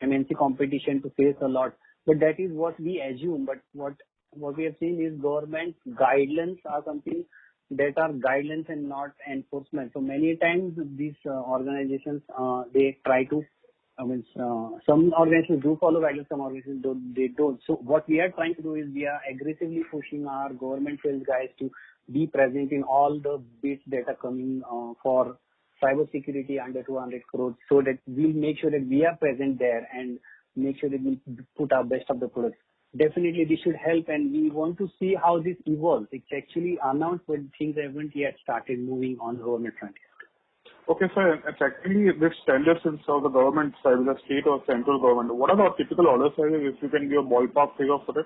Speaker 4: MNC competition to face a lot, but that is what we assume. But what we have seen is government guidelines are something that are guidelines and not enforcement. So many times these organizations they try to. Some organizations do follow guidelines, some organizations don't. So what we are trying to do is we are aggressively pushing our government sales guys to be present in all the bids that are coming for cyber security under 200 crores, so that we'll make sure that we are present there and make sure that we put our best of the products. Definitely this should help, and we want to see how this evolves. It's actually announced, but things haven't yet started moving on the government front yet.
Speaker 12: Okay, sir. And secondly, this tenders of the government side, the state or central government, what are the typical order sizes, if you can give a ballpark figure for it?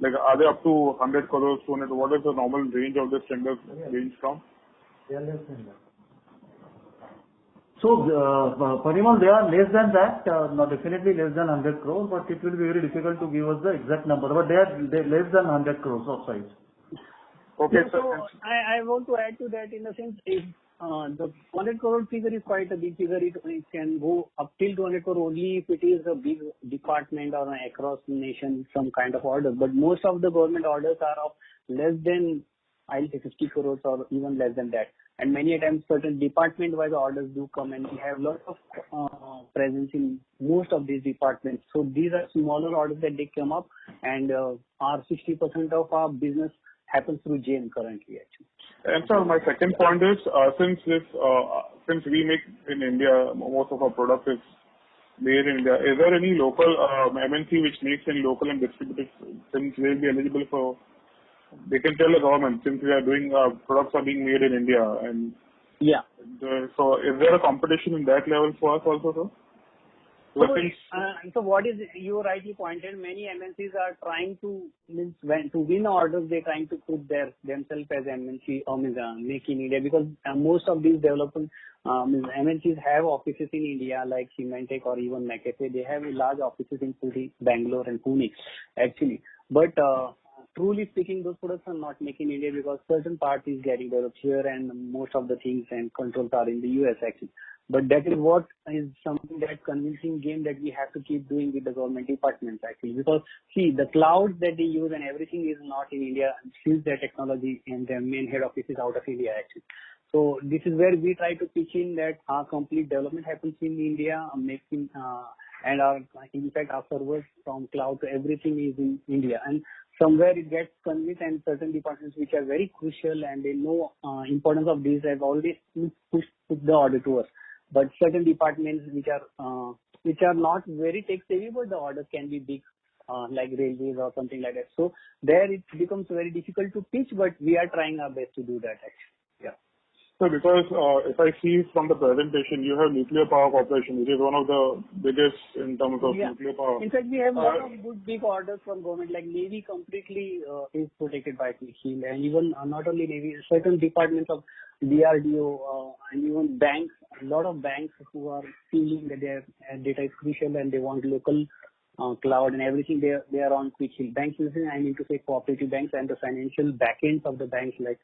Speaker 12: Like, are they up to 100 crores, 200? What is the normal range of this tender range from?
Speaker 2: So, Parimal, they are less than that, not definitely less than 100 crores, but it will be very difficult to give us the exact number. But they're less than 100 crores of size.
Speaker 12: Okay,
Speaker 4: so I want to add to that in the sense if the 100 crore figure is quite a big figure. It can go up till 200 crore only if it is a big department or across the nation some kind of order. But most of the government orders are of less than, I'll say 50 crores or even less than that. And many times certain department-wise orders do come, and we have lots of presence in most of these departments. So these are smaller orders that they come up, and our 60% of our business happens through GAIN currently actually.
Speaker 12: And so my second point is, since we make in India, most of our product is made in India, is there any local MNC which makes in local and distributes, since they will be eligible for, they can tell the government, since we are doing, products are being made in India, and
Speaker 4: yeah.
Speaker 12: So is there a competition in that level for us also, sir?
Speaker 4: So what is you rightly pointed, many MNCs are trying to win orders, they're trying to put themselves as MNC or make in India, because most of these development MNCs have offices in India like Symantec or even McAfee. They have large offices in Pune, Bangalore and Pune actually. But truly speaking, those products are not made in India because certain part is getting developed here and most of the things and controls are in the US actually. But that is what is something that convincing game that we have to keep doing with the government departments actually. Because see, the clouds that they use and everything is not in India since their technology and their main head office is out of India actually. So this is where we try to pitch in that our complete development happens in India, making and our in fact our servers from cloud to everything is in India. And somewhere it gets convinced, and certain departments which are very crucial and they know importance of these have already put the order to us. But certain departments which are not very tech savvy, but the orders can be big, like railways or something like that. So there it becomes very difficult to pitch, but we are trying our best to do that actually. Yeah.
Speaker 12: So because if I see from the presentation, you have nuclear power corporation, which is one of the biggest in terms of nuclear power.
Speaker 4: In fact, we have a lot of good big orders from government, like Navy completely is protected by Quick Shield, and even not only Navy, certain departments of DRDO and even banks, a lot of banks who are feeling that their data is crucial and they want local cloud and everything, they are on Quick Shield. Banks, I mean to say cooperative banks and the financial backends of the banks like.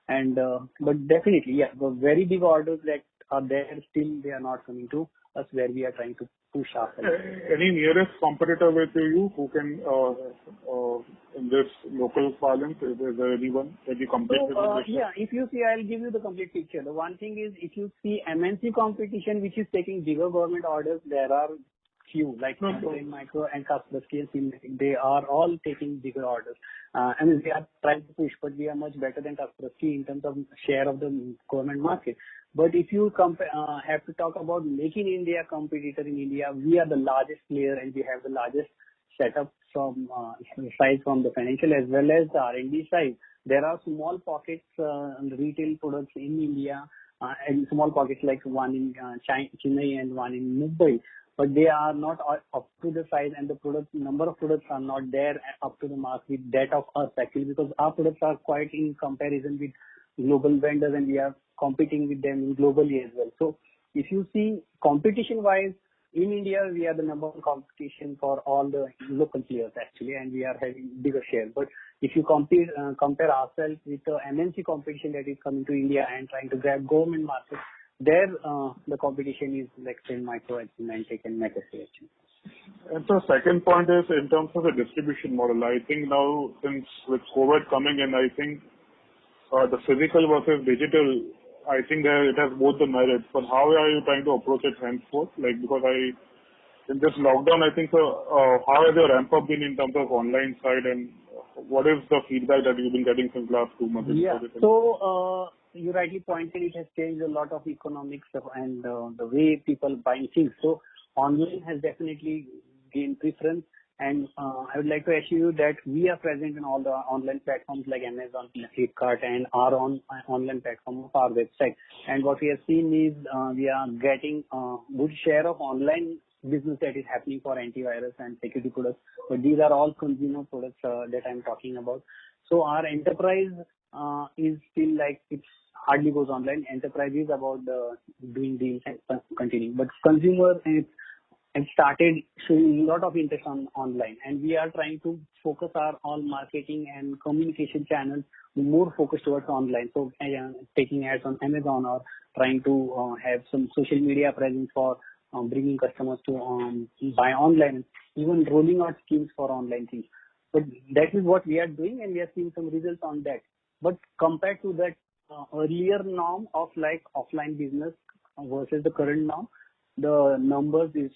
Speaker 4: And but definitely, yeah, the very big orders that are there still they are not coming to us where we are trying to push after.
Speaker 12: Any nearest competitor with you who can in this local parlance? Is there anyone that you compete with?
Speaker 4: Yeah, if you see, I'll give you the complete picture. The one thing is, if you see MNC competition which is taking bigger government orders, there are few like Trend Micro and Kaspersky and Symantec. They are all taking bigger orders. I mean, they are trying to push, but we are much better than Kaspersky in terms of share of the government market. But if you have to talk about making India competitor in India, we are the largest player and we have the largest setup from size from the financial as well as the R&D side. There are small pockets retail products in India and small pockets like one in Chennai and one in Mumbai. But they are not up to the size, and the number of products are not there up to the mark with that of us actually, because our products are quite in comparison with global vendors and we are competing with them globally as well. So if you see competition wise in India, we are the number one competition for all the local players actually, and we are having bigger share. But if you compare ourselves with the MNC competition that is coming to India and trying to grab government market, there the competition is like Trend Micro and Symantec and McAfee actually.
Speaker 12: And so second point is in terms of the distribution model. I think now since with COVID coming in, I think the physical versus digital, I think there it has both the merits. But how are you trying to approach it henceforth? Like because in this lockdown, I think how has your ramp up been in terms of online side, and what is the feedback that you've been getting since last 2 months?
Speaker 4: Yeah. So you rightly pointed, it has changed a lot of economics and the way people buy things. So online has definitely gained preference, and I would like to assure you that we are present in all the online platforms like Amazon, Flipkart, and our online platform of our website. And what we have seen is we are getting a good share of online business that is happening for antivirus and security products. But these are all consumer products that I'm talking about. So our enterprise is still like it's hardly goes online. Enterprise is about doing deals and continuing. But consumer it started showing a lot of interest on online, and we are trying to focus our all marketing and communication channels more focused towards online. So taking ads on Amazon or trying to have some social media presence for bringing customers to buy online, even rolling out schemes for online things. But that is what we are doing, and we are seeing some results on that. But compared to that earlier norm of like offline business versus the current norm, the numbers is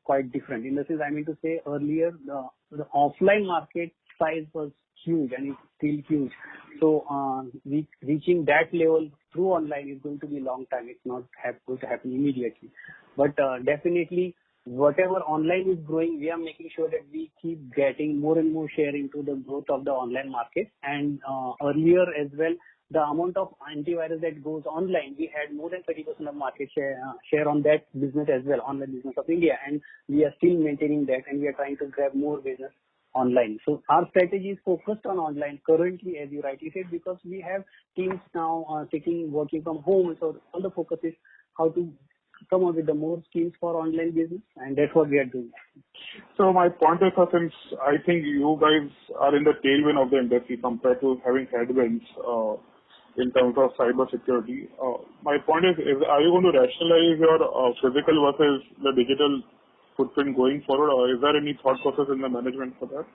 Speaker 4: quite different. In the sense, I mean to say earlier the offline market size was huge and it's still huge. So reaching that level through online is going to be a long time. It's not going to happen immediately. But definitely whatever online is growing, we are making sure that we keep getting more and more share into the growth of the online market. And earlier as well, the amount of antivirus that goes online, we had more than 30% of market share on that business as well, online business of India, and we are still maintaining that, and we are trying to grab more business online. So our strategy is focused on online currently, as you rightly said, because we have teams now working from home. So all the focus is how to come up with the more schemes for online business, and that's what we are doing.
Speaker 12: So my point is, since I think you guys are in the tailwind of the industry compared to having headwinds in terms of cyber security, my point is are you going to rationalize your physical versus the digital footprint going forward, or is there any thought process in the management for that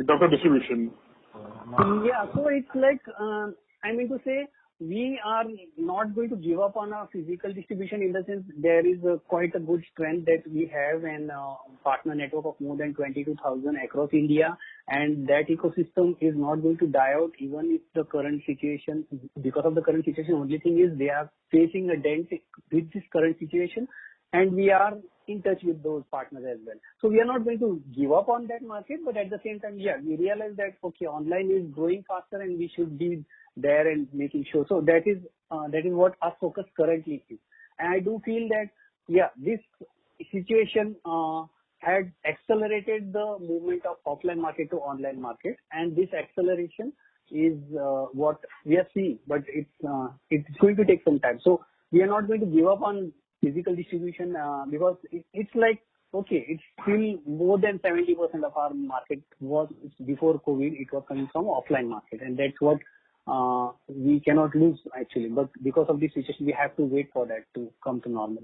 Speaker 12: in terms of distribution?
Speaker 4: Yeah, so it's like, I mean to say, we are not going to give up on our physical distribution, in the sense there is quite a good strength that we have, and partner network of more than 22,000 across India, and that ecosystem is not going to die out even if the current situation, because of the current situation, only thing is they are facing a dent with this current situation, and we are in touch with those partners as well. So we are not going to give up on that market, but at the same time, yeah, we realize that, okay, online is growing faster and we should be there and making sure. So that is what our focus currently is. And I do feel that, yeah, this situation had accelerated the movement of offline market to online market, and this acceleration is what we are seeing, but it's going to take some time. So we are not going to give up on physical distribution because it's like, okay, it's still more than 70% of our market was before COVID, it was coming from offline market, and that's what we cannot lose actually. But because of this situation, we have to wait for that to come to normal.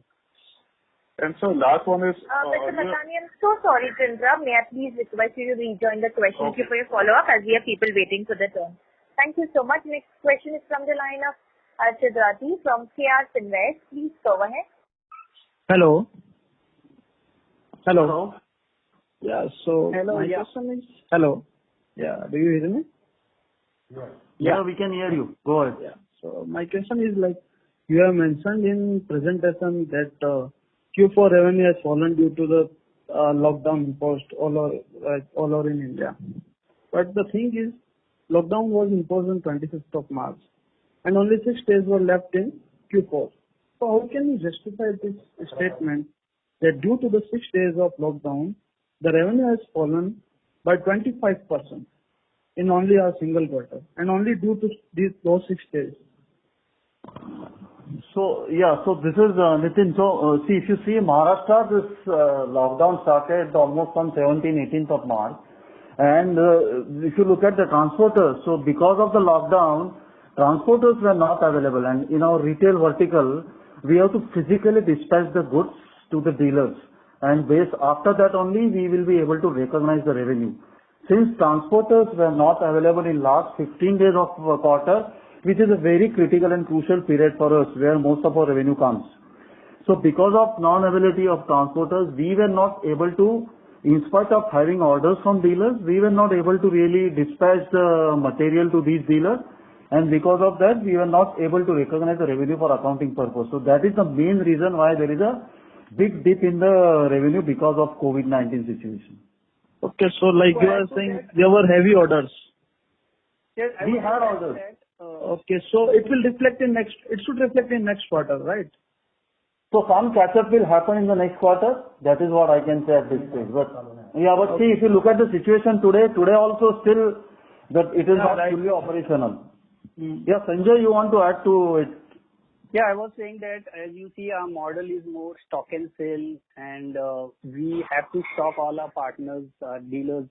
Speaker 12: And so last one is...
Speaker 1: Mr. Mathani, I'm so sorry to interrupt. May I please request you to rejoin the question queue for your follow-up, as we have people waiting for their turn. Thank you so much. Next question is from the line of Archit Rathi from KR Finvest. Please go ahead.
Speaker 13: Hello. Yeah, so
Speaker 4: hello,
Speaker 13: my question is... Hello. Yeah, do you hear me?
Speaker 2: Yeah, we can hear you. Go ahead.
Speaker 13: Yeah. So my question is, like, you have mentioned in presentation that Q4 revenue has fallen due to the lockdown imposed all over in India. But the thing is, lockdown was imposed on 25th of March, and only 6 days were left in Q4. So how can you justify this statement that due to the 6 days of lockdown, the revenue has fallen by 25% in only a single quarter, and only due to those 6 days?
Speaker 2: So this is Nitin. So see, if you see Maharashtra, this lockdown started almost on 17th, 18th of March, and if you look at the transporters, so because of the lockdown, transporters were not available, and in our retail vertical, we have to physically dispatch the goods to the dealers, and after that only we will be able to recognize the revenue. Since transporters were not available in last 15 days of quarter, which is a very critical and crucial period for us, where most of our revenue comes. So because of non-availability of transporters, we were not able to, in spite of having orders from dealers, we were not able to really dispatch the material to these dealers, and because of that, we were not able to recognize the revenue for accounting purpose. So that is the main reason why there is a big dip in the revenue because of COVID-19 situation.
Speaker 13: Okay, so like you are saying, there were heavy orders.
Speaker 4: Yes,
Speaker 2: we had orders.
Speaker 13: Okay, so it should reflect in next quarter, right?
Speaker 2: So some catch-up will happen in the next quarter. That is what I can say at this stage. But see, if you look at the situation today also still that it is not fully operational. Yeah, Sanjay, you want to add to it?
Speaker 4: Yeah, I was saying that, as you see, our model is more stock and sell, and we have to stock all our partners, dealers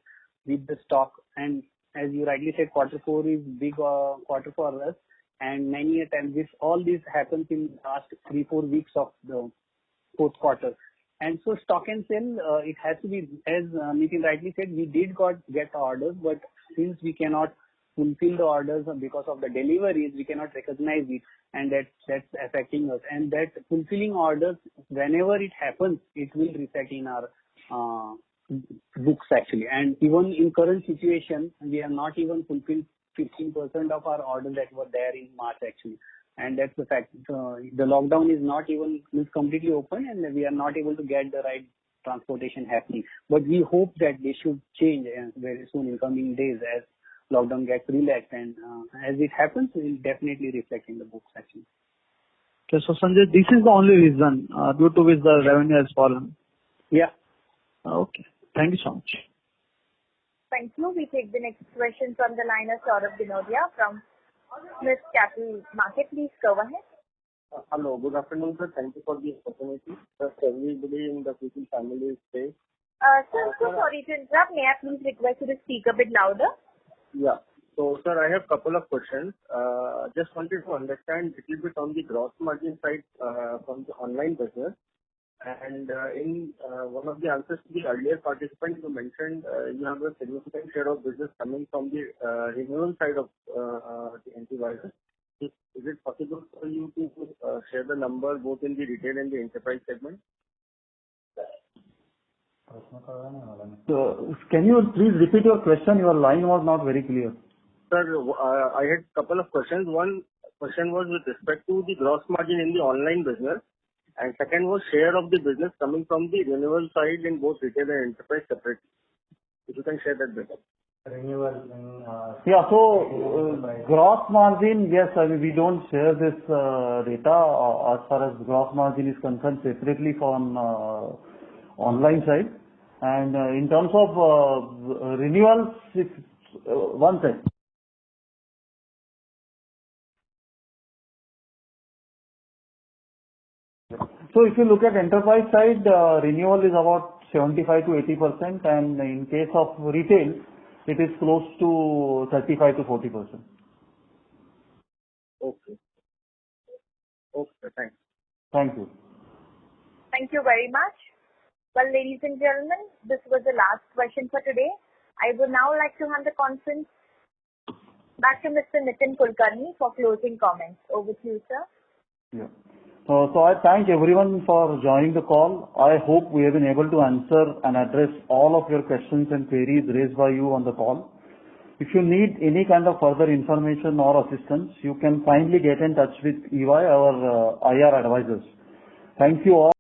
Speaker 4: with the stock. And as you rightly said, Q4 is big quarter for us, and many a time all this happens in last 3-4 weeks of the fourth quarter. And so stock and sell, it has to be, as Nitin rightly said, we did get orders, but since we cannot fulfill the orders because of the deliveries, we cannot recognize it, and that's affecting us. And that fulfilling orders, whenever it happens, it will reflect in our books actually. And even in current situation, we have not even fulfilled 15% of our orders that were there in March actually. And that's the fact. The lockdown is not even completely open, and we are not able to get the right transportation happening. But we hope that they should change very soon in coming days, as lockdown gets relaxed, and as it happens, it will definitely reflect in the books actually.
Speaker 13: Okay, so Sanjay, this is the only reason due to which the revenue has fallen.
Speaker 4: Yeah.
Speaker 13: Okay. Thank you so much.
Speaker 1: Thank you. We take the next question from the line of Saurabh Dinodia from Smith Capital Market. Please go ahead.
Speaker 14: Hello. Good afternoon, sir. Thank you for the opportunity. Sir, everybody in the Quickheal family is safe.
Speaker 1: Sir, so sorry to interrupt. May I please request you to speak a bit louder?
Speaker 14: Yeah. So, sir, I have a couple of questions. Just wanted to understand a little bit on the gross margin side from the online business. And in one of the answers to the earlier participant, you mentioned you have a significant share of business coming from the renewal side of the antivirus. Is it possible for you to share the number both in the retail and the enterprise segment?
Speaker 2: So, can you please repeat your question? Your line was not very clear.
Speaker 14: Sir, I had a couple of questions. One question was with respect to the gross margin in the online business, and second was share of the business coming from the renewal side in both retail and enterprise separately. If you can share that better.
Speaker 2: Yeah, so gross margin, yes, I mean, we don't share this data as far as gross margin is concerned separately from online side. And in terms of renewals, it's one side. So if you look at enterprise side, renewal is about 75 to 80%, and in case of retail, it is close to 35 to 40%.
Speaker 14: Okay. Okay, thanks.
Speaker 2: Thank you.
Speaker 1: Thank you very much. Well, ladies and gentlemen, this was the last question for today. I would now like to hand the conference back to Mr. Nitin Kulkarni for closing comments. Over to you, sir.
Speaker 2: Yeah. So I thank everyone for joining the call. I hope we have been able to answer and address all of your questions and queries raised by you on the call. If you need any kind of further information or assistance, you can kindly get in touch with EY, our IR advisors. Thank you all.